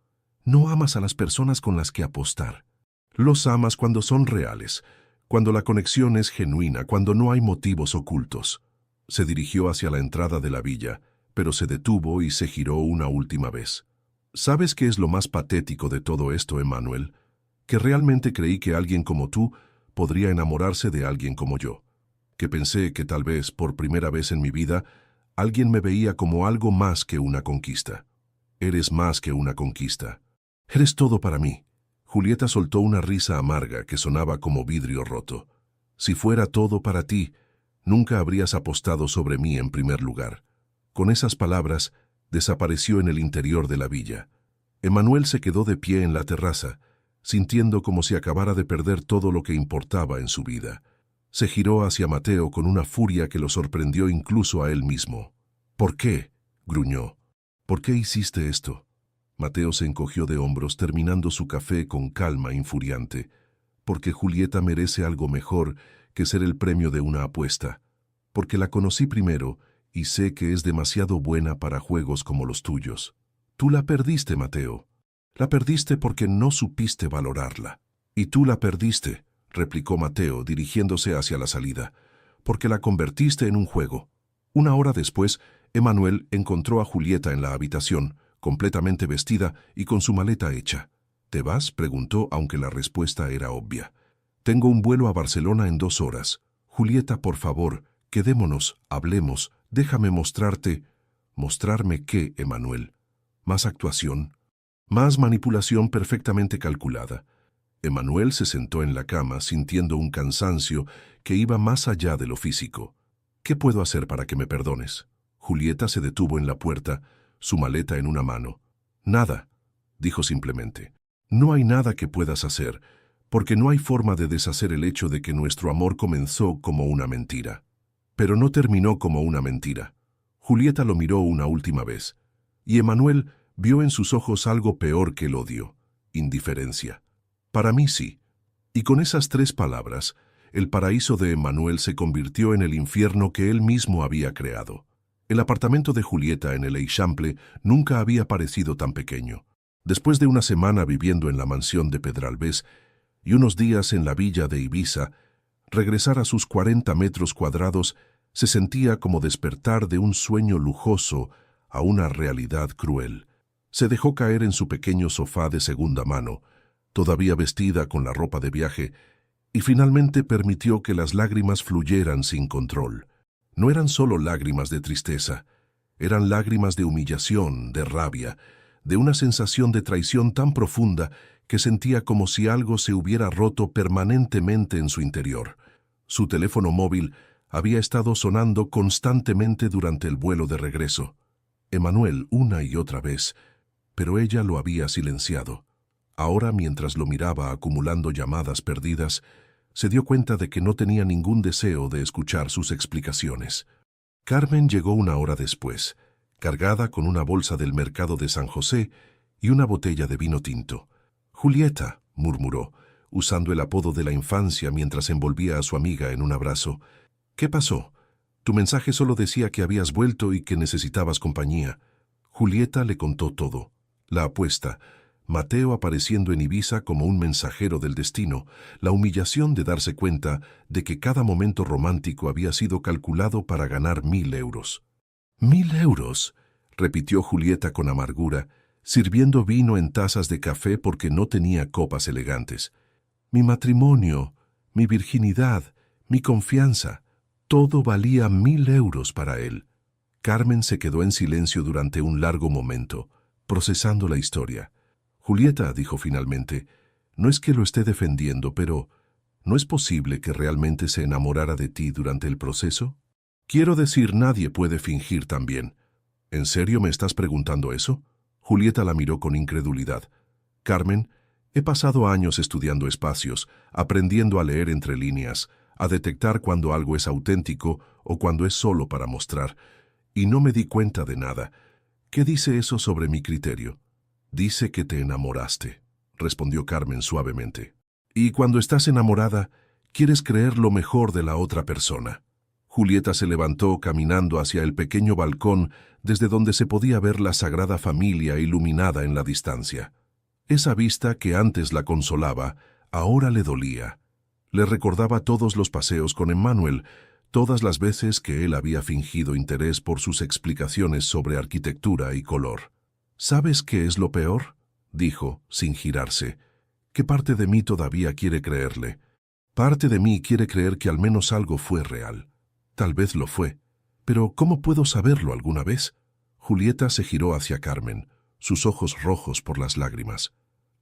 «No amas a las personas con las que apostar. Los amas cuando son reales, cuando la conexión es genuina, cuando no hay motivos ocultos». Se dirigió hacia la entrada de la villa, pero se detuvo y se giró una última vez. «¿Sabes qué es lo más patético de todo esto, Emanuel? Que realmente creí que alguien como tú podría enamorarse de alguien como yo. Que pensé que tal vez, por primera vez en mi vida, alguien me veía como algo más que una conquista. Eres más que una conquista. Eres todo para mí». Julieta soltó una risa amarga que sonaba como vidrio roto. «Si fuera todo para ti, nunca habrías apostado sobre mí en primer lugar». Con esas palabras, desapareció en el interior de la villa. Emanuel se quedó de pie en la terraza, sintiendo como si acabara de perder todo lo que importaba en su vida. Se giró hacia Mateo con una furia que lo sorprendió incluso a él mismo. «¿Por qué?», gruñó. ¿Por qué hiciste esto? Mateo se encogió de hombros, terminando su café con calma infuriante. Porque Julieta merece algo mejor que ser el premio de una apuesta. Porque la conocí primero y sé que es demasiado buena para juegos como los tuyos. Tú la perdiste, Mateo. La perdiste porque no supiste valorarla. Y tú la perdiste, replicó Mateo, dirigiéndose hacia la salida, porque la convertiste en un juego. Una hora después, Emanuel encontró a Julieta en la habitación, completamente vestida y con su maleta hecha. ¿Te vas?, preguntó, aunque la respuesta era obvia. Tengo un vuelo a Barcelona en 2 horas. Julieta, por favor, quedémonos, hablemos, déjame mostrarte. ¿Mostrarme qué, Emanuel? ¿Más actuación? Más manipulación perfectamente calculada. Emanuel se sentó en la cama, sintiendo un cansancio que iba más allá de lo físico. ¿Qué puedo hacer para que me perdones? Julieta se detuvo en la puerta, su maleta en una mano. Nada, dijo simplemente. No hay nada que puedas hacer, porque no hay forma de deshacer el hecho de que nuestro amor comenzó como una mentira. Pero no terminó como una mentira. Julieta lo miró una última vez, y Emanuel vio en sus ojos algo peor que el odio: indiferencia. Para mí sí. Y con esas 3 palabras, el paraíso de Emanuel se convirtió en el infierno que él mismo había creado. El apartamento de Julieta en el Eixample nunca había parecido tan pequeño. Después de una semana viviendo en la mansión de Pedralbés y unos días en la villa de Ibiza, regresar a sus 40 metros cuadrados se sentía como despertar de un sueño lujoso a una realidad cruel. Se dejó caer en su pequeño sofá de segunda mano, todavía vestida con la ropa de viaje, y finalmente permitió que las lágrimas fluyeran sin control. No eran solo lágrimas de tristeza, eran lágrimas de humillación, de rabia, de una sensación de traición tan profunda que sentía como si algo se hubiera roto permanentemente en su interior. Su teléfono móvil había estado sonando constantemente durante el vuelo de regreso. Emanuel, una y otra vez, pero ella lo había silenciado. Ahora, mientras lo miraba acumulando llamadas perdidas, se dio cuenta de que no tenía ningún deseo de escuchar sus explicaciones. Carmen llegó una hora después, cargada con una bolsa del mercado de San José y una botella de vino tinto. «Julieta», murmuró, usando el apodo de la infancia mientras envolvía a su amiga en un abrazo. «¿Qué pasó? Tu mensaje solo decía que habías vuelto y que necesitabas compañía». Julieta le contó todo. La apuesta, Mateo apareciendo en Ibiza como un mensajero del destino, la humillación de darse cuenta de que cada momento romántico había sido calculado para ganar 1000 euros. «¿1000 euros?», repitió Julieta con amargura, sirviendo vino en tazas de café porque no tenía copas elegantes. «Mi matrimonio, mi virginidad, mi confianza, todo valía 1000 euros para él». Carmen se quedó en silencio durante un largo momento, procesando la historia. «Julieta», dijo finalmente, «no es que lo esté defendiendo, pero ¿no es posible que realmente se enamorara de ti durante el proceso? Quiero decir, nadie puede fingir tan bien». «¿En serio me estás preguntando eso?». Julieta la miró con incredulidad. «Carmen, he pasado años estudiando espacios, aprendiendo a leer entre líneas, a detectar cuando algo es auténtico o cuando es solo para mostrar, y no me di cuenta de nada. ¿Qué dice eso sobre mi criterio?». «Dice que te enamoraste», respondió Carmen suavemente. «Y cuando estás enamorada, quieres creer lo mejor de la otra persona». Julieta se levantó caminando hacia el pequeño balcón desde donde se podía ver la Sagrada Familia iluminada en la distancia. Esa vista que antes la consolaba, ahora le dolía. Le recordaba todos los paseos con Emmanuel, todas las veces que él había fingido interés por sus explicaciones sobre arquitectura y color. «¿Sabes qué es lo peor?», dijo, sin girarse. «¿Qué parte de mí todavía quiere creerle? Parte de mí quiere creer que al menos algo fue real. Tal vez lo fue. Pero ¿cómo puedo saberlo alguna vez?». Julieta se giró hacia Carmen, sus ojos rojos por las lágrimas.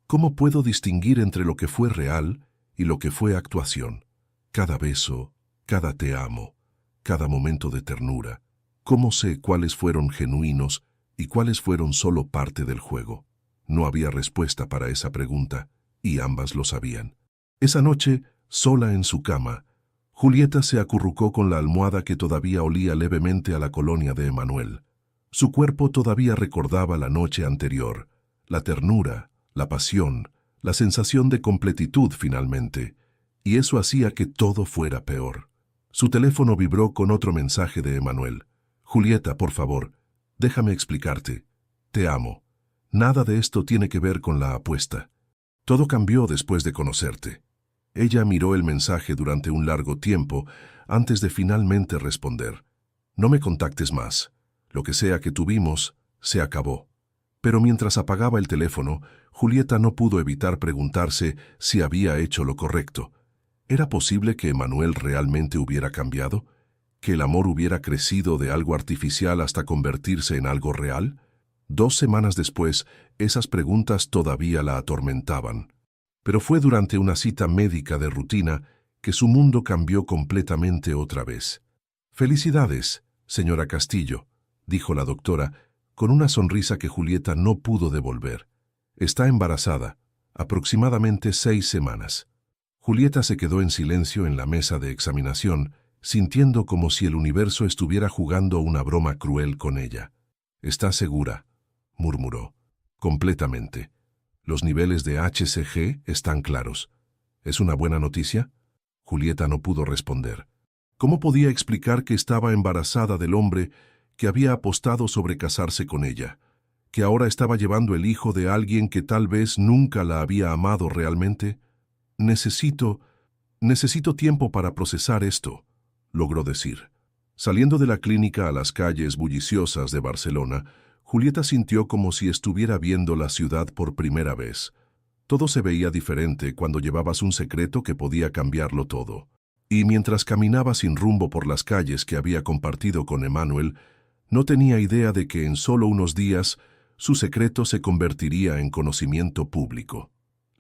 «¿Cómo puedo distinguir entre lo que fue real y lo que fue actuación? Cada beso, cada te amo, cada momento de ternura. ¿Cómo sé cuáles fueron genuinos y cuáles fueron solo parte del juego?». No había respuesta para esa pregunta, y ambas lo sabían. Esa noche, sola en su cama, Julieta se acurrucó con la almohada que todavía olía levemente a la colonia de Emanuel. Su cuerpo todavía recordaba la noche anterior, la ternura, la pasión, la sensación de completitud finalmente, y eso hacía que todo fuera peor. Su teléfono vibró con otro mensaje de Emanuel. Julieta, por favor, déjame explicarte. Te amo. Nada de esto tiene que ver con la apuesta. Todo cambió después de conocerte. Ella miró el mensaje durante un largo tiempo antes de finalmente responder. No me contactes más. Lo que sea que tuvimos, se acabó. Pero mientras apagaba el teléfono, Julieta no pudo evitar preguntarse si había hecho lo correcto. ¿Era posible que Emanuel realmente hubiera cambiado? ¿Que el amor hubiera crecido de algo artificial hasta convertirse en algo real? 2 semanas después, esas preguntas todavía la atormentaban. Pero fue durante una cita médica de rutina que su mundo cambió completamente otra vez. «Felicidades, señora Castillo», dijo la doctora, con una sonrisa que Julieta no pudo devolver. «Está embarazada, aproximadamente 6 semanas». Julieta se quedó en silencio en la mesa de examinación, sintiendo como si el universo estuviera jugando una broma cruel con ella. «¿Está segura?», murmuró. «Completamente. Los niveles de HCG están claros. ¿Es una buena noticia?». Julieta no pudo responder. ¿Cómo podía explicar que estaba embarazada del hombre que había apostado sobre casarse con ella, que ahora estaba llevando el hijo de alguien que tal vez nunca la había amado realmente? Necesito tiempo para procesar esto», logró decir. Saliendo de la clínica a las calles bulliciosas de Barcelona, Julieta sintió como si estuviera viendo la ciudad por primera vez. Todo se veía diferente cuando llevabas un secreto que podía cambiarlo todo. Y mientras caminaba sin rumbo por las calles que había compartido con Emanuel, no tenía idea de que en solo unos días su secreto se convertiría en conocimiento público.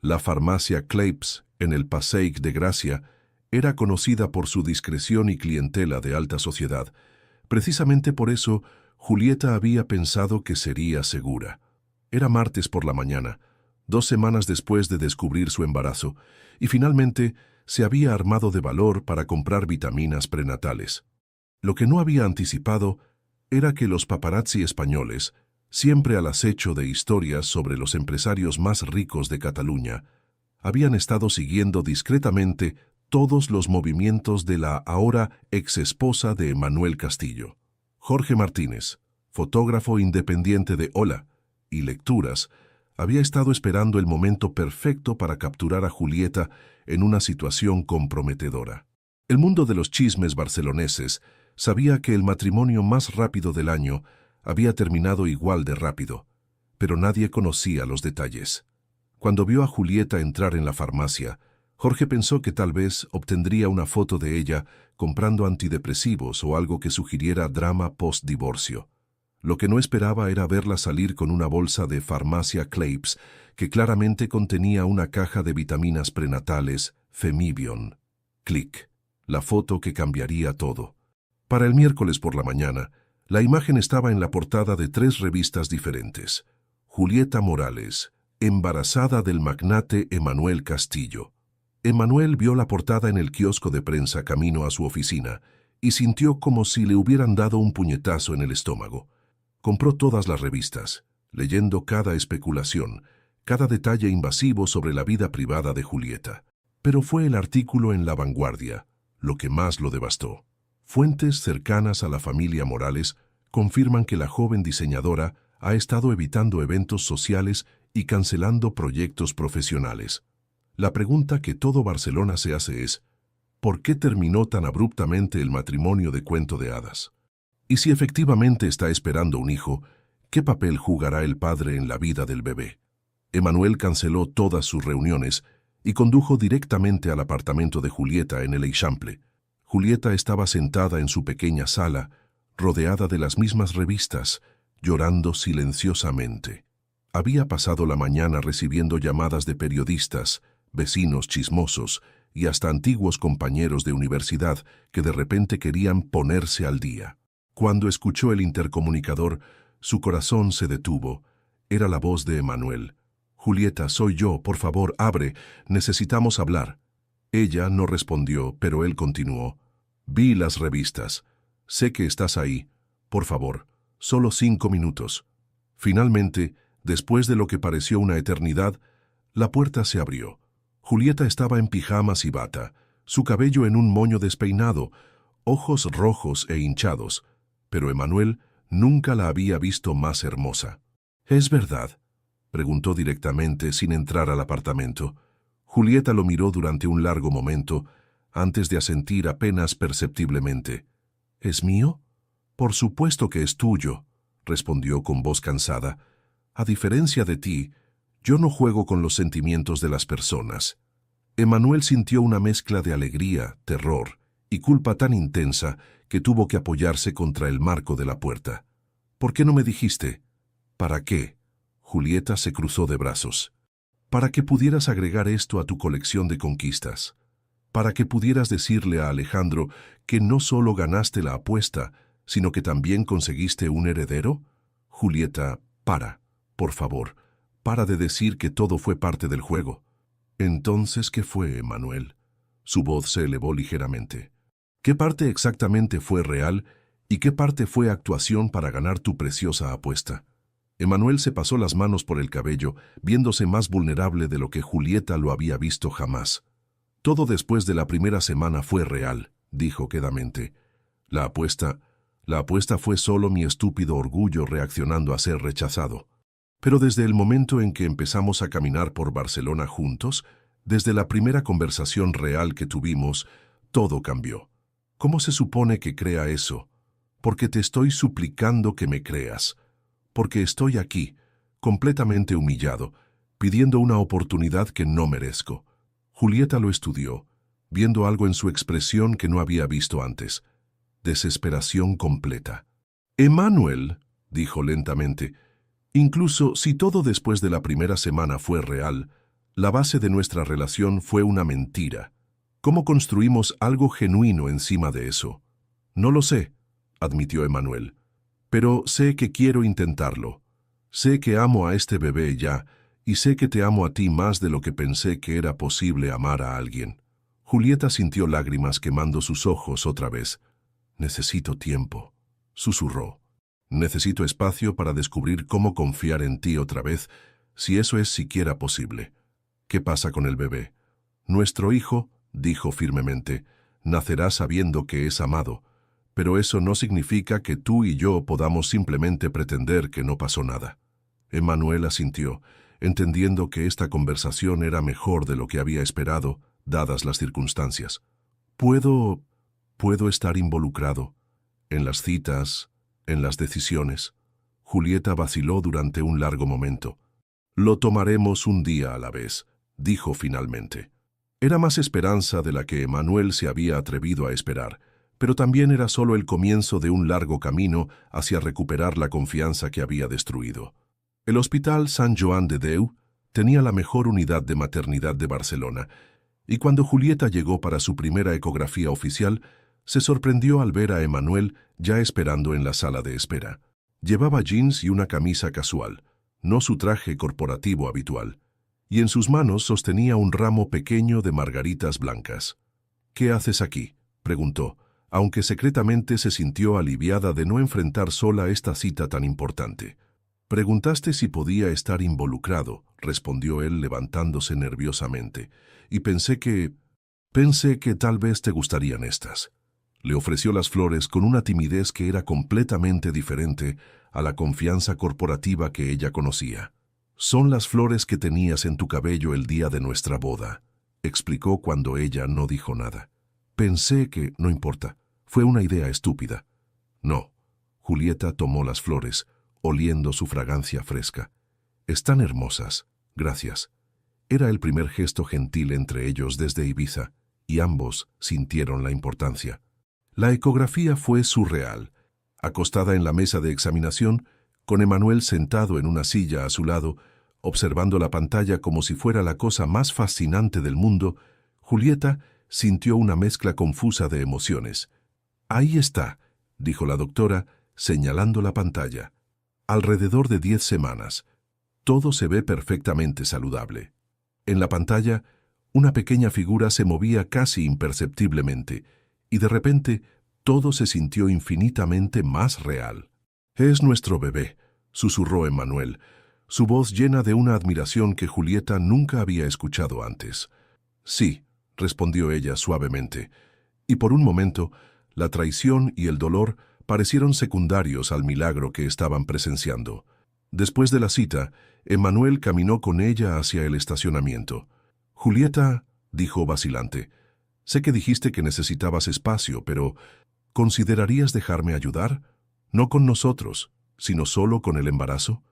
La farmacia Claips, en el Passeig de Gràcia, era conocida por su discreción y clientela de alta sociedad. Precisamente por eso, Julieta había pensado que sería segura. Era martes por la mañana, 2 semanas después de descubrir su embarazo, y finalmente se había armado de valor para comprar vitaminas prenatales. Lo que no había anticipado era que los paparazzi españoles, siempre al acecho de historias sobre los empresarios más ricos de Cataluña, habían estado siguiendo discretamente todos los movimientos de la ahora exesposa de Emanuel Castillo. Jorge Martínez, fotógrafo independiente de Hola y Lecturas, había estado esperando el momento perfecto para capturar a Julieta en una situación comprometedora. El mundo de los chismes barceloneses sabía que el matrimonio más rápido del año había terminado igual de rápido, pero nadie conocía los detalles. Cuando vio a Julieta entrar en la farmacia, Jorge pensó que tal vez obtendría una foto de ella comprando antidepresivos o algo que sugiriera drama post-divorcio. Lo que no esperaba era verla salir con una bolsa de farmacia Claips que claramente contenía una caja de vitaminas prenatales Femibion. Clic. La foto que cambiaría todo. Para el miércoles por la mañana, la imagen estaba en la portada de 3 revistas diferentes. Julieta Morales, embarazada del magnate Emanuel Castillo. Emanuel vio la portada en el kiosco de prensa camino a su oficina y sintió como si le hubieran dado un puñetazo en el estómago. Compró todas las revistas, leyendo cada especulación, cada detalle invasivo sobre la vida privada de Julieta. Pero fue el artículo en La Vanguardia lo que más lo devastó. Fuentes cercanas a la familia Morales confirman que la joven diseñadora ha estado evitando eventos sociales y cancelando proyectos profesionales. La pregunta que todo Barcelona se hace es, ¿por qué terminó tan abruptamente el matrimonio de cuento de hadas? Y si efectivamente está esperando un hijo, ¿qué papel jugará el padre en la vida del bebé? Emanuel canceló todas sus reuniones y condujo directamente al apartamento de Julieta en el Eixample. Julieta estaba sentada en su pequeña sala, rodeada de las mismas revistas, llorando silenciosamente. Había pasado la mañana recibiendo llamadas de periodistas, vecinos chismosos y hasta antiguos compañeros de universidad que de repente querían ponerse al día. Cuando escuchó el intercomunicador, su corazón se detuvo. Era la voz de Emanuel. «Julieta, soy yo, por favor, abre, necesitamos hablar». Ella no respondió, pero él continuó. «Vi las revistas. Sé que estás ahí. Por favor, Solo 5 minutos. Finalmente, después de lo que pareció una eternidad, la puerta se abrió. Julieta estaba en pijamas y bata, su cabello en un moño despeinado, ojos rojos e hinchados, pero Emmanuel nunca la había visto más hermosa. «¿Es verdad?», preguntó directamente sin entrar al apartamento. Julieta lo miró durante un largo momento, antes de asentir apenas perceptiblemente. «¿Es mío?». «Por supuesto que es tuyo», respondió con voz cansada. «A diferencia de ti, yo no juego con los sentimientos de las personas». Emmanuel sintió una mezcla de alegría, terror y culpa tan intensa que tuvo que apoyarse contra el marco de la puerta. «¿Por qué no me dijiste?». «¿Para qué?». Julieta se cruzó de brazos. «Para que pudieras agregar esto a tu colección de conquistas. Para que pudieras decirle a Alejandro que no solo ganaste la apuesta, sino que también conseguiste un heredero». «Julieta, por favor, para de decir que todo fue parte del juego». «Entonces, ¿qué fue, Emmanuel?». Su voz se elevó ligeramente. «¿Qué parte exactamente fue real y qué parte fue actuación para ganar tu preciosa apuesta?». Emmanuel se pasó las manos por el cabello, viéndose más vulnerable de lo que Julieta lo había visto jamás. «Todo después de la primera semana fue real», dijo quedamente. La apuesta fue solo mi estúpido orgullo reaccionando a ser rechazado. Pero desde el momento en que empezamos a caminar por Barcelona juntos, desde la primera conversación real que tuvimos, todo cambió. ¿Cómo se supone que crea eso? Porque te estoy suplicando que me creas. Porque estoy aquí, completamente humillado, pidiendo una oportunidad que no merezco». Julieta lo estudió, viendo algo en su expresión que no había visto antes. Desesperación completa. «Emmanuel», dijo lentamente, «incluso si todo después de la primera semana fue real, la base de nuestra relación fue una mentira. ¿Cómo construimos algo genuino encima de eso?». «No lo sé», admitió Emmanuel, «pero sé que quiero intentarlo. Sé que amo a este bebé ya, y sé que te amo a ti más de lo que pensé que era posible amar a alguien». Julieta sintió lágrimas quemando sus ojos otra vez. «Necesito tiempo», susurró. «Necesito espacio para descubrir cómo confiar en ti otra vez, si eso es siquiera posible». «¿Qué pasa con el bebé?». «Nuestro hijo», dijo firmemente, «nacerá sabiendo que es amado, pero eso no significa que tú y yo podamos simplemente pretender que no pasó nada». Emmanuel asintió, entendiendo que esta conversación era mejor de lo que había esperado, dadas las circunstancias. ¿Puedo estar involucrado? ¿En las citas? ¿En las decisiones?». Julieta vaciló durante un largo momento. «Lo tomaremos un día a la vez», dijo finalmente. Era más esperanza de la que Emmanuel se había atrevido a esperar, pero también era solo el comienzo de un largo camino hacia recuperar la confianza que había destruido. El Hospital Sant Joan de Déu tenía la mejor unidad de maternidad de Barcelona, y cuando Julieta llegó para su primera ecografía oficial, se sorprendió al ver a Emmanuel ya esperando en la sala de espera. Llevaba jeans y una camisa casual, no su traje corporativo habitual, y en sus manos sostenía un ramo pequeño de margaritas blancas. «¿Qué haces aquí?», preguntó, aunque secretamente se sintió aliviada de no enfrentar sola esta cita tan importante. «Preguntaste si podía estar involucrado», respondió él levantándose nerviosamente, «y pensé que tal vez te gustarían estas». Le ofreció las flores con una timidez que era completamente diferente a la confianza corporativa que ella conocía. «Son las flores que tenías en tu cabello el día de nuestra boda», explicó cuando ella no dijo nada. «Pensé que, no importa, fue una idea estúpida». «No». Julieta tomó las flores, oliendo su fragancia fresca. «Están hermosas, gracias». Era el primer gesto gentil entre ellos desde Ibiza, y ambos sintieron la importancia. La ecografía fue surreal. Acostada en la mesa de examinación, con Emmanuel sentado en una silla a su lado, observando la pantalla como si fuera la cosa más fascinante del mundo, Julieta sintió una mezcla confusa de emociones. «Ahí está», dijo la doctora, señalando la pantalla. «Alrededor de 10 semanas. Todo se ve perfectamente saludable». En la pantalla, una pequeña figura se movía casi imperceptiblemente, y de repente todo se sintió infinitamente más real. Es nuestro bebé, susurró Emmanuel, su voz llena de una admiración que Julieta nunca había escuchado antes. Sí, respondió ella suavemente, y por un momento, la traición y el dolor parecieron secundarios al milagro que estaban presenciando. Después de la cita, Emmanuel caminó con ella hacia el estacionamiento. Julieta, dijo vacilante, sé que dijiste que necesitabas espacio, pero ¿considerarías dejarme ayudar? No con nosotros, sino solo con el embarazo.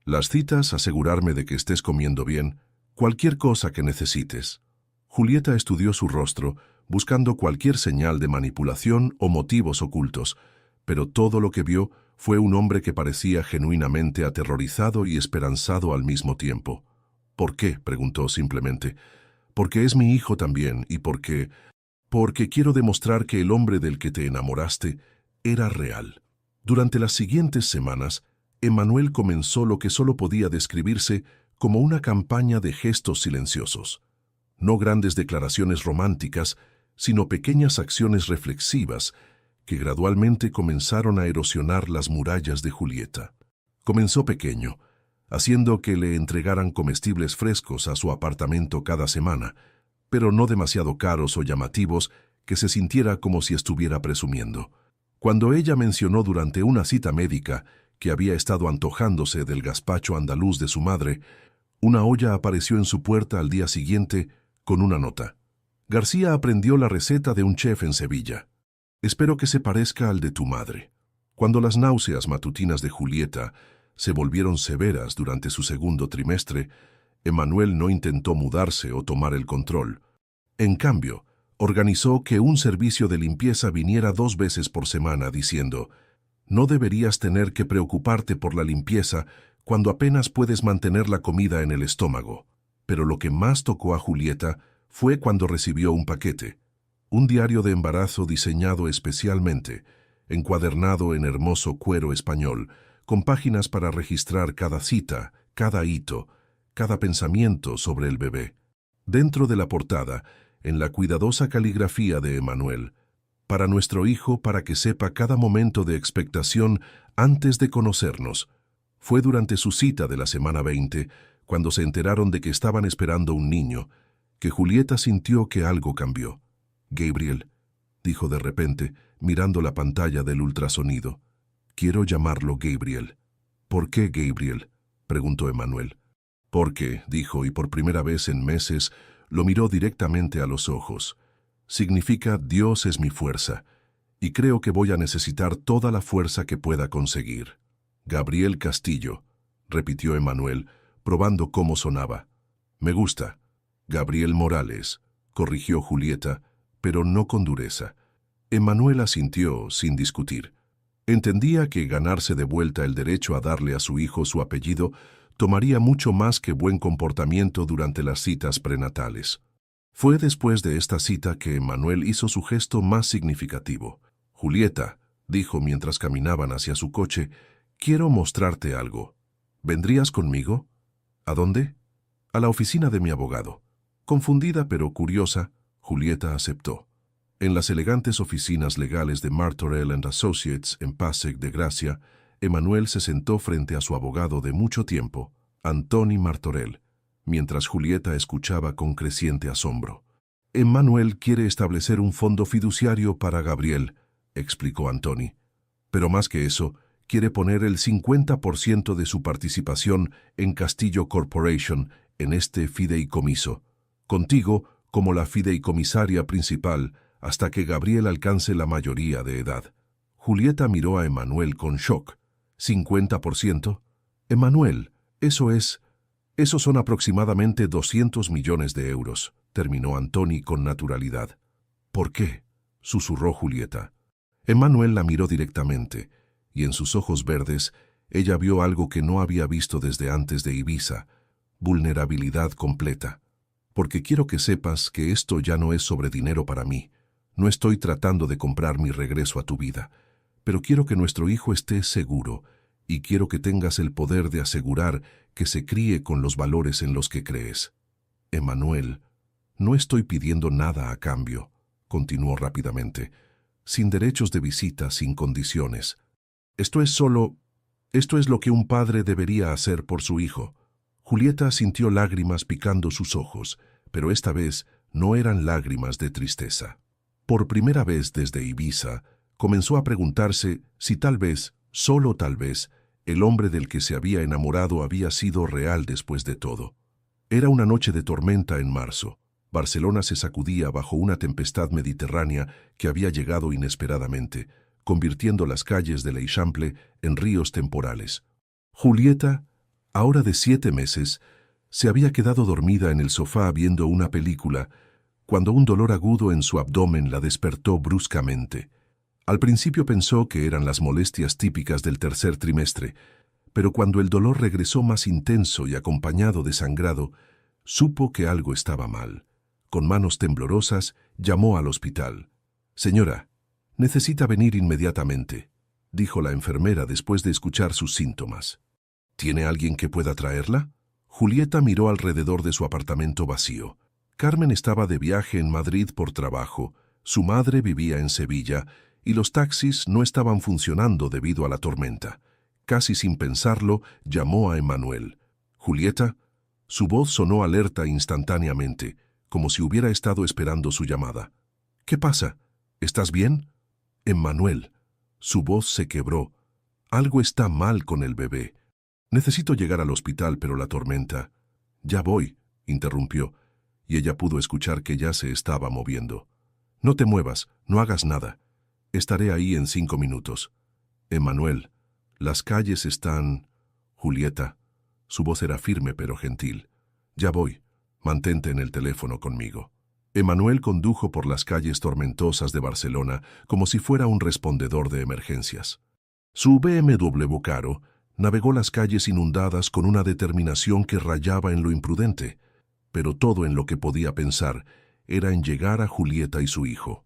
Las citas, asegurarme de que estés comiendo bien, cualquier cosa que necesites. Julieta estudió su rostro, buscando cualquier señal de manipulación o motivos ocultos, pero todo lo que vio fue un hombre que parecía genuinamente aterrorizado y esperanzado al mismo tiempo. ¿Por qué?, preguntó simplemente. Porque es mi hijo también y porque quiero demostrar que el hombre del que te enamoraste era real. Durante las siguientes semanas, Emmanuel comenzó lo que solo podía describirse como una campaña de gestos silenciosos. No grandes declaraciones románticas, sino pequeñas acciones reflexivas que gradualmente comenzaron a erosionar las murallas de Julieta. Comenzó pequeño, haciendo que le entregaran comestibles frescos a su apartamento cada semana, pero no demasiado caros o llamativos que se sintiera como si estuviera presumiendo. Cuando ella mencionó durante una cita médica que había estado antojándose del gazpacho andaluz de su madre, una olla apareció en su puerta al día siguiente con una nota. García aprendió la receta de un chef en Sevilla. Espero que se parezca al de tu madre. Cuando las náuseas matutinas de Julieta se volvieron severas durante su segundo trimestre, Emmanuel no intentó mudarse o tomar el control. En cambio, organizó que un servicio de limpieza viniera 2 veces por semana diciendo: no deberías tener que preocuparte por la limpieza cuando apenas puedes mantener la comida en el estómago. Pero lo que más tocó a Julieta fue cuando recibió un paquete, un diario de embarazo diseñado especialmente, encuadernado en hermoso cuero español, con páginas para registrar cada cita, cada hito, cada pensamiento sobre el bebé. Dentro de la portada, en la cuidadosa caligrafía de Emmanuel: para nuestro hijo, para que sepa cada momento de expectación antes de conocernos. Fue durante su cita de la semana 20, cuando se enteraron de que estaban esperando un niño, que Julieta sintió que algo cambió. Gabriel, dijo de repente, mirando la pantalla del ultrasonido. Quiero llamarlo Gabriel. ¿Por qué Gabriel?, preguntó Emmanuel. Porque, dijo, y por primera vez en meses, lo miró directamente a los ojos. Significa Dios es mi fuerza, y creo que voy a necesitar toda la fuerza que pueda conseguir. Gabriel Castillo, repitió Emmanuel, probando cómo sonaba. Me gusta. Gabriel Morales, corrigió Julieta, pero no con dureza. Emmanuel asintió sin discutir. Entendía que ganarse de vuelta el derecho a darle a su hijo su apellido tomaría mucho más que buen comportamiento durante las citas prenatales. Fue después de esta cita que Emmanuel hizo su gesto más significativo. Julieta, dijo mientras caminaban hacia su coche, quiero mostrarte algo. ¿Vendrías conmigo? ¿A dónde? A la oficina de mi abogado. Confundida pero curiosa, Julieta aceptó. En las elegantes oficinas legales de Martorell & Associates en Passec de Gracia, Emmanuel se sentó frente a su abogado de mucho tiempo, Antoni Martorell, mientras Julieta escuchaba con creciente asombro. Emmanuel quiere establecer un fondo fiduciario para Gabriel, explicó Antoni. Pero más que eso, quiere poner el 50% de su participación en Castillo Corporation en este fideicomiso, contigo como la fideicomisaria principal hasta que Gabriel alcance la mayoría de edad. Julieta miró a Emmanuel con shock. ¿50%? Emmanuel, esos son aproximadamente 200 millones de euros, terminó Antoni con naturalidad. ¿Por qué?, susurró Julieta. Emmanuel la miró directamente, y en sus ojos verdes ella vio algo que no había visto desde antes de Ibiza: vulnerabilidad completa. Porque quiero que sepas que esto ya no es sobre dinero para mí. No estoy tratando de comprar mi regreso a tu vida, pero quiero que nuestro hijo esté seguro, y quiero que tengas el poder de asegurar que se críe con los valores en los que crees. Emmanuel, no estoy pidiendo nada a cambio, continuó rápidamente, sin derechos de visita, sin condiciones. Esto es solo, Esto es lo que un padre debería hacer por su hijo. Julieta sintió lágrimas picando sus ojos, pero esta vez no eran lágrimas de tristeza. Por primera vez desde Ibiza, comenzó a preguntarse si tal vez, solo tal vez, el hombre del que se había enamorado había sido real después de todo. Era una noche de tormenta en marzo. Barcelona se sacudía bajo una tempestad mediterránea que había llegado inesperadamente, convirtiendo las calles de l'Eixample en ríos temporales. Julieta, ahora de 7 meses, se había quedado dormida en el sofá viendo una película, cuando un dolor agudo en su abdomen la despertó bruscamente. Al principio pensó que eran las molestias típicas del tercer trimestre, pero cuando el dolor regresó más intenso y acompañado de sangrado, supo que algo estaba mal. Con manos temblorosas, llamó al hospital. «Señora, necesita venir inmediatamente», dijo la enfermera después de escuchar sus síntomas. «¿Tiene alguien que pueda traerla?» Julieta miró alrededor de su apartamento vacío. Carmen estaba de viaje en Madrid por trabajo, su madre vivía en Sevilla y los taxis no estaban funcionando debido a la tormenta. Casi sin pensarlo, llamó a Emmanuel. «Julieta». Su voz sonó alerta instantáneamente, como si hubiera estado esperando su llamada. «¿Qué pasa? ¿Estás bien?» «Emmanuel». Su voz se quebró. «Algo está mal con el bebé. Necesito llegar al hospital, pero la tormenta...» «Ya voy», interrumpió, y ella pudo escuchar que ya se estaba moviendo. «No te muevas, no hagas nada. Estaré ahí en 5 minutos». «Emmanuel, las calles están...» «Julieta». Su voz era firme pero gentil. «Ya voy. Mantente en el teléfono conmigo». Emmanuel condujo por las calles tormentosas de Barcelona como si fuera un respondedor de emergencias. Su BMW caro navegó las calles inundadas con una determinación que rayaba en lo imprudente, pero todo en lo que podía pensar era en llegar a Julieta y su hijo.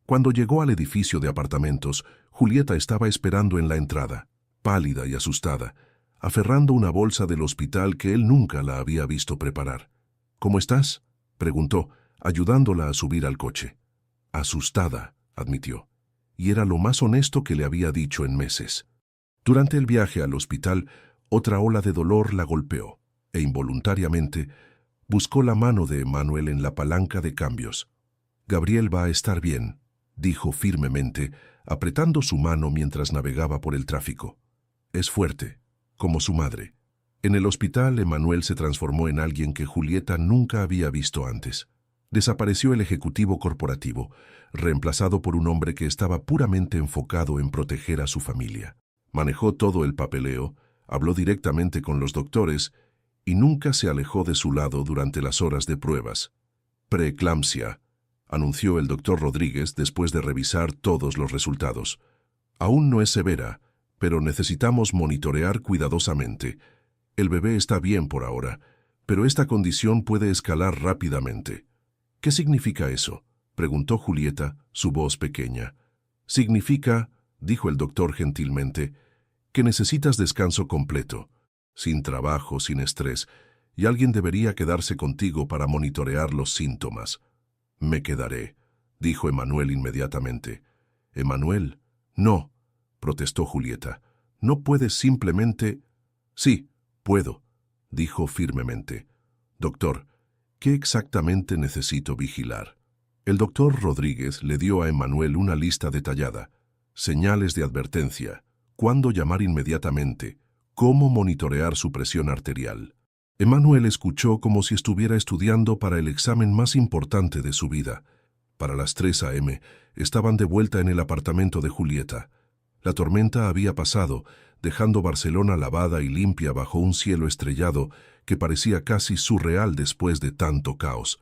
Cuando llegó al edificio de apartamentos, Julieta estaba esperando en la entrada, pálida y asustada, aferrando una bolsa del hospital que él nunca la había visto preparar. «¿Cómo estás?», preguntó, ayudándola a subir al coche. «Asustada», admitió, y era lo más honesto que le había dicho en meses. Durante el viaje al hospital, otra ola de dolor la golpeó, e involuntariamente buscó la mano de Emmanuel en la palanca de cambios. «Gabriel va a estar bien», dijo firmemente, apretando su mano mientras navegaba por el tráfico. «Es fuerte, como su madre». En el hospital, Emmanuel se transformó en alguien que Julieta nunca había visto antes. Desapareció el ejecutivo corporativo, reemplazado por un hombre que estaba puramente enfocado en proteger a su familia. Manejó todo el papeleo, habló directamente con los doctores y nunca se alejó de su lado durante las horas de pruebas. «Preeclampsia», anunció el doctor Rodríguez después de revisar todos los resultados. «Aún no es severa, pero necesitamos monitorear cuidadosamente. El bebé está bien por ahora, pero esta condición puede escalar rápidamente». «¿Qué significa eso?», preguntó Julieta, su voz pequeña. «Significa», dijo el doctor gentilmente, «que necesitas descanso completo, sin trabajo, sin estrés, y alguien debería quedarse contigo para monitorear los síntomas». «Me quedaré», dijo Emmanuel inmediatamente. «Emmanuel, no», protestó Julieta. «No puedes simplemente...». «Sí, puedo», dijo firmemente. «Doctor, ¿qué exactamente necesito vigilar?». El doctor Rodríguez le dio a Emmanuel una lista detallada: señales de advertencia, cuándo llamar inmediatamente, cómo monitorear su presión arterial. Emmanuel escuchó como si estuviera estudiando para el examen más importante de su vida. Para las 3 a.m. estaban de vuelta en el apartamento de Julieta. La tormenta había pasado, dejando Barcelona lavada y limpia bajo un cielo estrellado que parecía casi surreal después de tanto caos.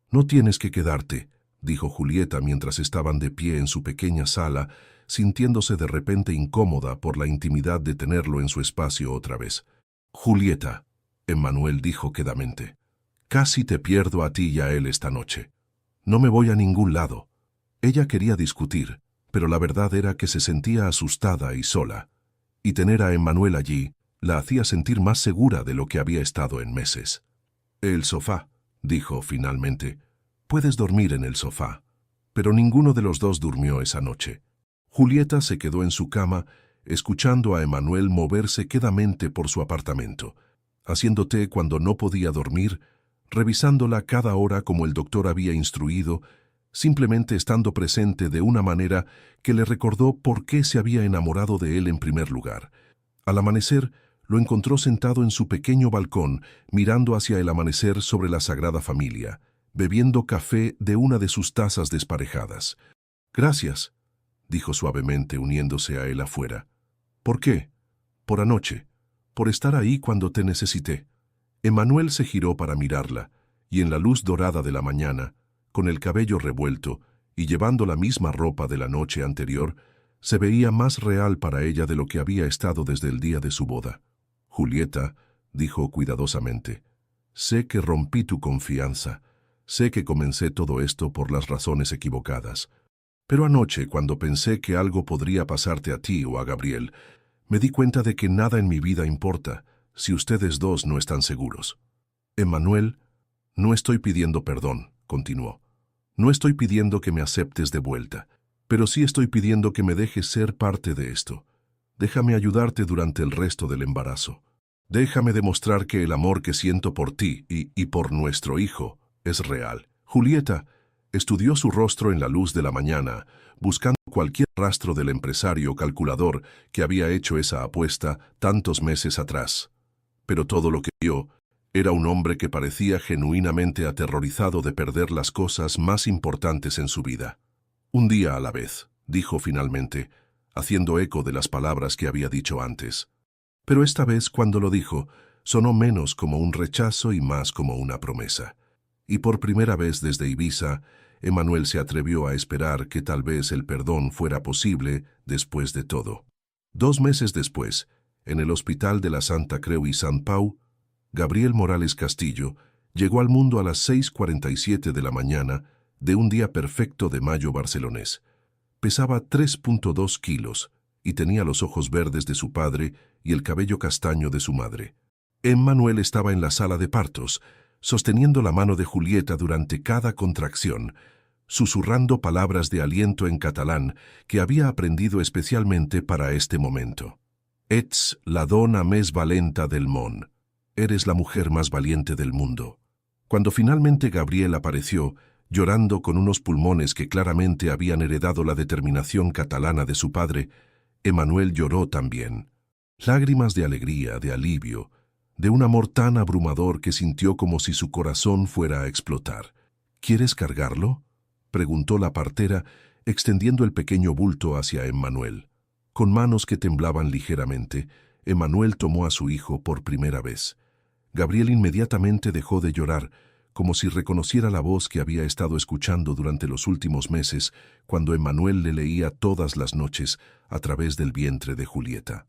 «No tienes que quedarte», dijo Julieta mientras estaban de pie en su pequeña sala, sintiéndose de repente incómoda por la intimidad de tenerlo en su espacio otra vez. «Julieta», Emmanuel dijo quedamente, «casi te pierdo a ti y a él esta noche. No me voy a ningún lado». Ella quería discutir, pero la verdad era que se sentía asustada y sola, y tener a Emmanuel allí la hacía sentir más segura de lo que había estado en meses. «El sofá», dijo finalmente. «Puedes dormir en el sofá». Pero ninguno de los dos durmió esa noche. Julieta se quedó en su cama escuchando a Emmanuel moverse quedamente por su apartamento, haciendo té cuando no podía dormir, revisándola cada hora como el doctor había instruido, simplemente estando presente de una manera que le recordó por qué se había enamorado de él en primer lugar. Al amanecer, lo encontró sentado en su pequeño balcón, mirando hacia el amanecer sobre la Sagrada Familia, bebiendo café de una de sus tazas desparejadas. «Gracias», dijo suavemente, uniéndose a él afuera. «¿Por qué?» «Por anoche. Por estar ahí cuando te necesité». Emmanuel se giró para mirarla, y en la luz dorada de la mañana, con el cabello revuelto y llevando la misma ropa de la noche anterior, se veía más real para ella de lo que había estado desde el día de su boda. «Julieta», dijo cuidadosamente, «sé que rompí tu confianza, sé que comencé todo esto por las razones equivocadas. Pero anoche, cuando pensé que algo podría pasarte a ti o a Gabriel, me di cuenta de que nada en mi vida importa si ustedes dos no están seguros». «Emmanuel, no estoy pidiendo perdón», continuó. «No estoy pidiendo que me aceptes de vuelta, pero sí estoy pidiendo que me dejes ser parte de esto. Déjame ayudarte durante el resto del embarazo. Déjame demostrar que el amor que siento por ti y por nuestro hijo es real». Julieta estudió su rostro en la luz de la mañana, buscando cualquier rastro del empresario calculador que había hecho esa apuesta tantos meses atrás. Pero todo lo que vio era un hombre que parecía genuinamente aterrorizado de perder las cosas más importantes en su vida. «Un día a la vez», dijo finalmente, haciendo eco de las palabras que había dicho antes. Pero esta vez, cuando lo dijo, sonó menos como un rechazo y más como una promesa. Y por primera vez desde Ibiza, Emmanuel se atrevió a esperar que tal vez el perdón fuera posible después de todo. 2 meses después, en el Hospital de la Santa Creu i Sant Pau, Gabriel Morales Castillo llegó al mundo a las 6:47 de la mañana de un día perfecto de mayo barcelonés. Pesaba 3.2 kilos y tenía los ojos verdes de su padre y el cabello castaño de su madre. Emmanuel estaba en la sala de partos, sosteniendo la mano de Julieta durante cada contracción, susurrando palabras de aliento en catalán que había aprendido especialmente para este momento. «Ets la dona més valenta del món». «Eres la mujer más valiente del mundo». Cuando finalmente Gabriel apareció, llorando con unos pulmones que claramente habían heredado la determinación catalana de su padre, Emmanuel lloró también. Lágrimas de alegría, de alivio, de un amor tan abrumador que sintió como si su corazón fuera a explotar. «¿Quieres cargarlo?», preguntó la partera, extendiendo el pequeño bulto hacia Emmanuel. Con manos que temblaban ligeramente, Emmanuel tomó a su hijo por primera vez. Gabriel inmediatamente dejó de llorar, como si reconociera la voz que había estado escuchando durante los últimos meses, cuando Emmanuel le leía todas las noches a través del vientre de Julieta.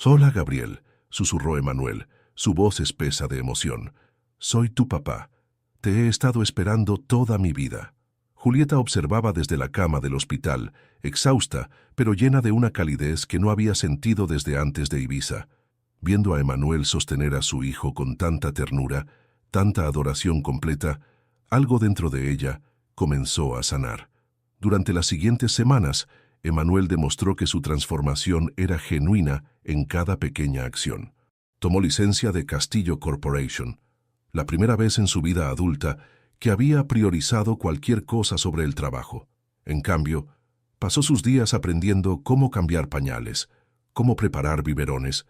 «Hola, Gabriel», susurró Emmanuel, su voz espesa de emoción. «Soy tu papá. Te he estado esperando toda mi vida». Julieta observaba desde la cama del hospital, exhausta, pero llena de una calidez que no había sentido desde antes de Ibiza. Viendo a Emmanuel sostener a su hijo con tanta ternura, tanta adoración completa, algo dentro de ella comenzó a sanar. Durante las siguientes semanas, Emmanuel demostró que su transformación era genuina en cada pequeña acción. Tomó licencia de Castillo Corporation, la primera vez en su vida adulta que había priorizado cualquier cosa sobre el trabajo. En cambio, pasó sus días aprendiendo cómo cambiar pañales, cómo preparar biberones,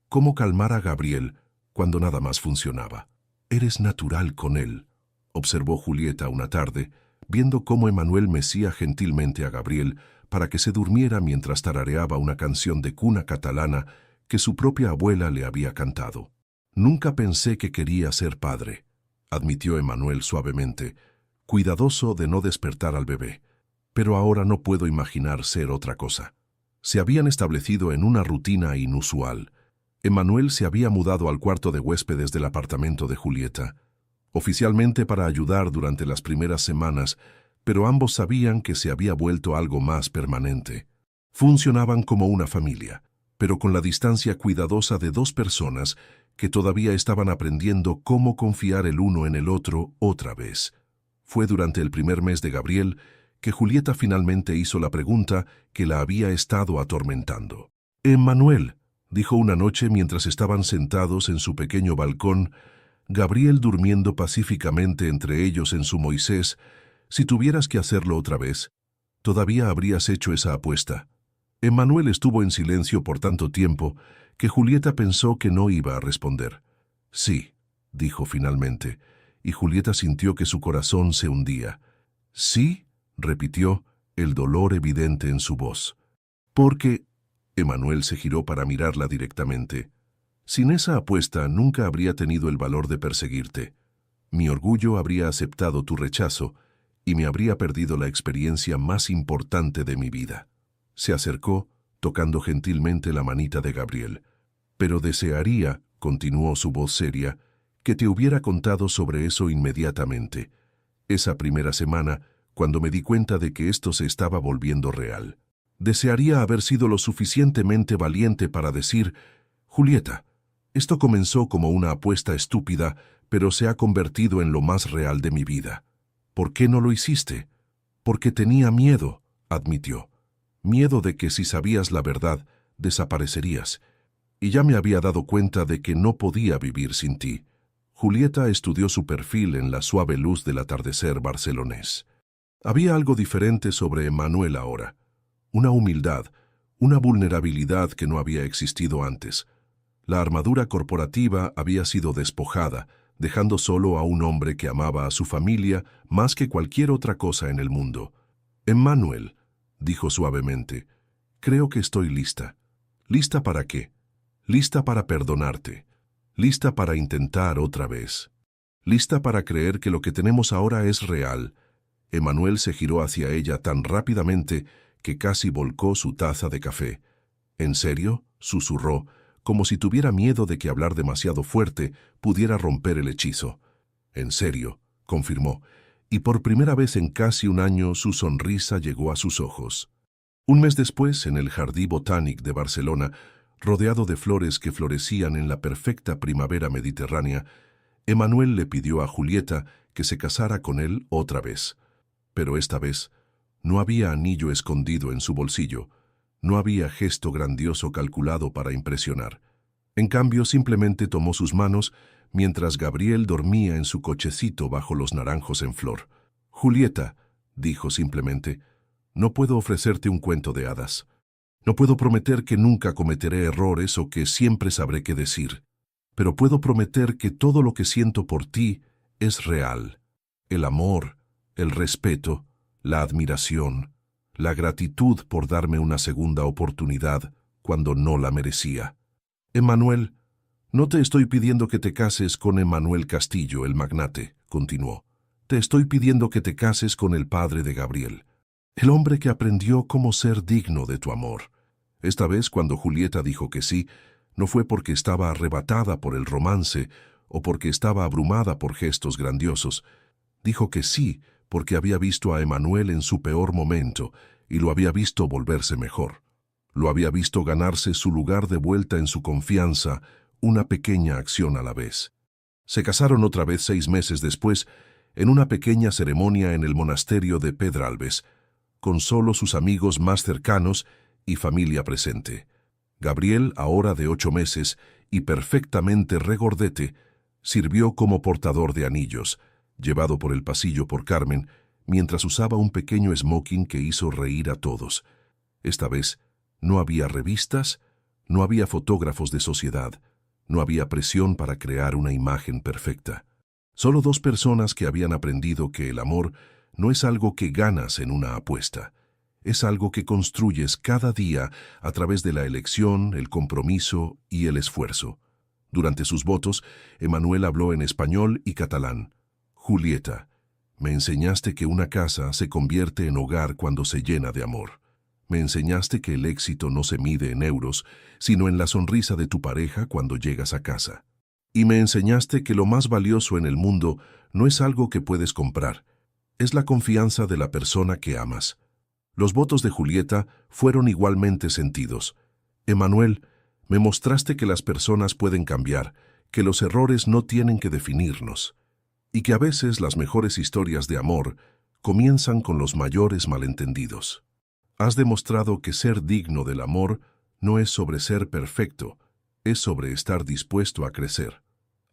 cómo calmar a Gabriel cuando nada más funcionaba. «Eres natural con él», observó Julieta una tarde, viendo cómo Emmanuel mecía gentilmente a Gabriel para que se durmiera mientras tarareaba una canción de cuna catalana que su propia abuela le había cantado. «Nunca pensé que quería ser padre», admitió Emmanuel suavemente, cuidadoso de no despertar al bebé. «Pero ahora no puedo imaginar ser otra cosa». Se habían establecido en una rutina inusual. Emmanuel se había mudado al cuarto de huéspedes del apartamento de Julieta, oficialmente para ayudar durante las primeras semanas, pero ambos sabían que se había vuelto algo más permanente. Funcionaban como una familia, pero con la distancia cuidadosa de 2 personas que todavía estaban aprendiendo cómo confiar el uno en el otro otra vez. Fue durante el primer mes de Gabriel que Julieta finalmente hizo la pregunta que la había estado atormentando. Emmanuel, dijo una noche mientras estaban sentados en su pequeño balcón, Gabriel durmiendo pacíficamente entre ellos en su Moisés, si tuvieras que hacerlo otra vez, todavía habrías hecho esa apuesta. Emmanuel estuvo en silencio por tanto tiempo que Julieta pensó que no iba a responder. Sí, dijo finalmente, y Julieta sintió que su corazón se hundía. Sí, repitió, el dolor evidente en su voz. Porque... Emmanuel se giró para mirarla directamente. Sin esa apuesta nunca habría tenido el valor de perseguirte. Mi orgullo habría aceptado tu rechazo y me habría perdido la experiencia más importante de mi vida. Se acercó, tocando gentilmente la manita de Gabriel. Pero desearía, continuó su voz seria, que te hubiera contado sobre eso inmediatamente. Esa primera semana, cuando me di cuenta de que esto se estaba volviendo real. Desearía haber sido lo suficientemente valiente para decir, Julieta, esto comenzó como una apuesta estúpida, pero se ha convertido en lo más real de mi vida. ¿Por qué no lo hiciste? Porque tenía miedo, admitió. Miedo de que si sabías la verdad, desaparecerías. Y ya me había dado cuenta de que no podía vivir sin ti. Julieta estudió su perfil en la suave luz del atardecer barcelonés. Había algo diferente sobre Emmanuel ahora. Una humildad, una vulnerabilidad que no había existido antes. La armadura corporativa había sido despojada, dejando solo a un hombre que amaba a su familia más que cualquier otra cosa en el mundo. Emmanuel, dijo suavemente, creo que estoy lista. ¿Lista para qué? Lista para perdonarte. Lista para intentar otra vez. Lista para creer que lo que tenemos ahora es real. Emmanuel se giró hacia ella tan rápidamente que casi volcó su taza de café. ¿En serio?, susurró, como si tuviera miedo de que hablar demasiado fuerte pudiera romper el hechizo. «En serio», confirmó, y por primera vez en casi un año su sonrisa llegó a sus ojos. Un mes después, en el Jardí Botànic de Barcelona, rodeado de flores que florecían en la perfecta primavera mediterránea, Emmanuel le pidió a Julieta que se casara con él otra vez. Pero esta vez no había anillo escondido en su bolsillo, no había gesto grandioso calculado para impresionar. En cambio, simplemente tomó sus manos mientras Gabriel dormía en su cochecito bajo los naranjos en flor. «Julieta», dijo simplemente, «no puedo ofrecerte un cuento de hadas. No puedo prometer que nunca cometeré errores o que siempre sabré qué decir. Pero puedo prometer que todo lo que siento por ti es real. El amor, el respeto, la admiración, la gratitud por darme una segunda oportunidad cuando no la merecía. Emmanuel, no te estoy pidiendo que te cases con Emmanuel Castillo, el magnate», continuó. «Te estoy pidiendo que te cases con el padre de Gabriel, el hombre que aprendió cómo ser digno de tu amor». Esta vez, cuando Julieta dijo que sí, no fue porque estaba arrebatada por el romance o porque estaba abrumada por gestos grandiosos. Dijo que sí porque había visto a Emmanuel en su peor momento y lo había visto volverse mejor. Lo había visto ganarse su lugar de vuelta en su confianza, una pequeña acción a la vez. Se casaron otra vez 6 meses después, en una pequeña ceremonia en el monasterio de Pedralbes, con solo sus amigos más cercanos y familia presente. Gabriel, ahora de 8 meses y perfectamente regordete, sirvió como portador de anillos, llevado por el pasillo por Carmen, mientras usaba un pequeño smoking que hizo reír a todos. Esta vez no había revistas, no había fotógrafos de sociedad, no había presión para crear una imagen perfecta. Solo 2 personas que habían aprendido que el amor no es algo que ganas en una apuesta. Es algo que construyes cada día a través de la elección, el compromiso y el esfuerzo. Durante sus votos, Emmanuel habló en español y catalán. «Julieta, me enseñaste que una casa se convierte en hogar cuando se llena de amor. Me enseñaste que el éxito no se mide en euros, sino en la sonrisa de tu pareja cuando llegas a casa. Y me enseñaste que lo más valioso en el mundo no es algo que puedes comprar, es la confianza de la persona que amas». Los votos de Julieta fueron igualmente sentidos. «Emmanuel, me mostraste que las personas pueden cambiar, que los errores no tienen que definirnos, y que a veces las mejores historias de amor comienzan con los mayores malentendidos. Has demostrado que ser digno del amor no es sobre ser perfecto, es sobre estar dispuesto a crecer.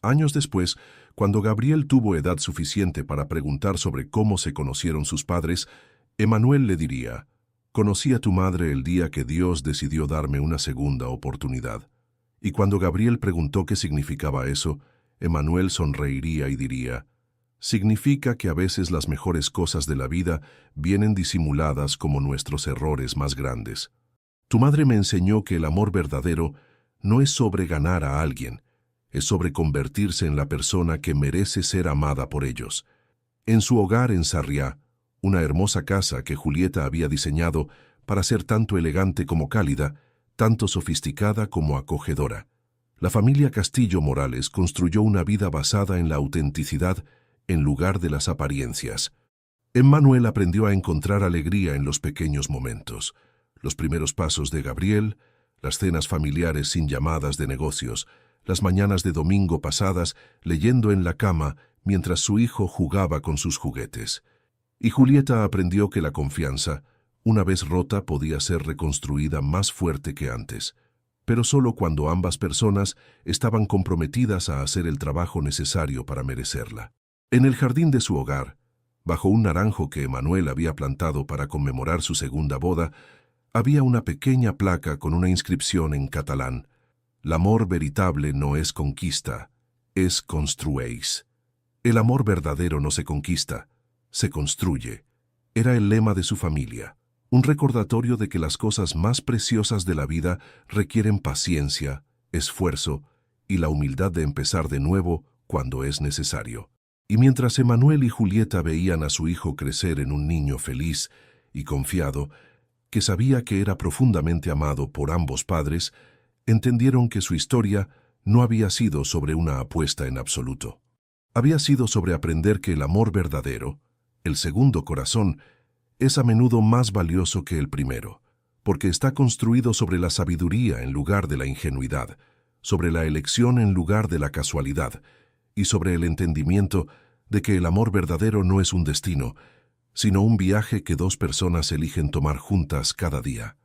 Años después, cuando Gabriel tuvo edad suficiente para preguntar sobre cómo se conocieron sus padres, Emmanuel le diría: «Conocí a tu madre el día que Dios decidió darme una segunda oportunidad». Y cuando Gabriel preguntó qué significaba eso, Emmanuel sonreiría y diría: «Significa que a veces las mejores cosas de la vida vienen disimuladas como nuestros errores más grandes. Tu madre me enseñó que el amor verdadero no es sobre ganar a alguien, es sobre convertirse en la persona que merece ser amada por ellos». En su hogar en Sarriá, una hermosa casa que Julieta había diseñado para ser tanto elegante como cálida, tanto sofisticada como acogedora, la familia Castillo Morales construyó una vida basada en la autenticidad en lugar de las apariencias. Emmanuel aprendió a encontrar alegría en los pequeños momentos, los primeros pasos de Gabriel, las cenas familiares sin llamadas de negocios, las mañanas de domingo pasadas leyendo en la cama mientras su hijo jugaba con sus juguetes. Y Julieta aprendió que la confianza, una vez rota, podía ser reconstruida más fuerte que antes, pero solo cuando ambas personas estaban comprometidas a hacer el trabajo necesario para merecerla. En el jardín de su hogar, bajo un naranjo que Emmanuel había plantado para conmemorar su segunda boda, había una pequeña placa con una inscripción en catalán: «L'amor veritable no es conquista, es construeix». El amor verdadero no se conquista, se construye. Era el lema de su familia, un recordatorio de que las cosas más preciosas de la vida requieren paciencia, esfuerzo y la humildad de empezar de nuevo cuando es necesario. Y mientras Emmanuel y Julieta veían a su hijo crecer en un niño feliz y confiado, que sabía que era profundamente amado por ambos padres, entendieron que su historia no había sido sobre una apuesta en absoluto. Había sido sobre aprender que el amor verdadero, el segundo corazón, es a menudo más valioso que el primero, porque está construido sobre la sabiduría en lugar de la ingenuidad, sobre la elección en lugar de la casualidad, y sobre el entendimiento de que el amor verdadero no es un destino, sino un viaje que dos personas eligen tomar juntas cada día.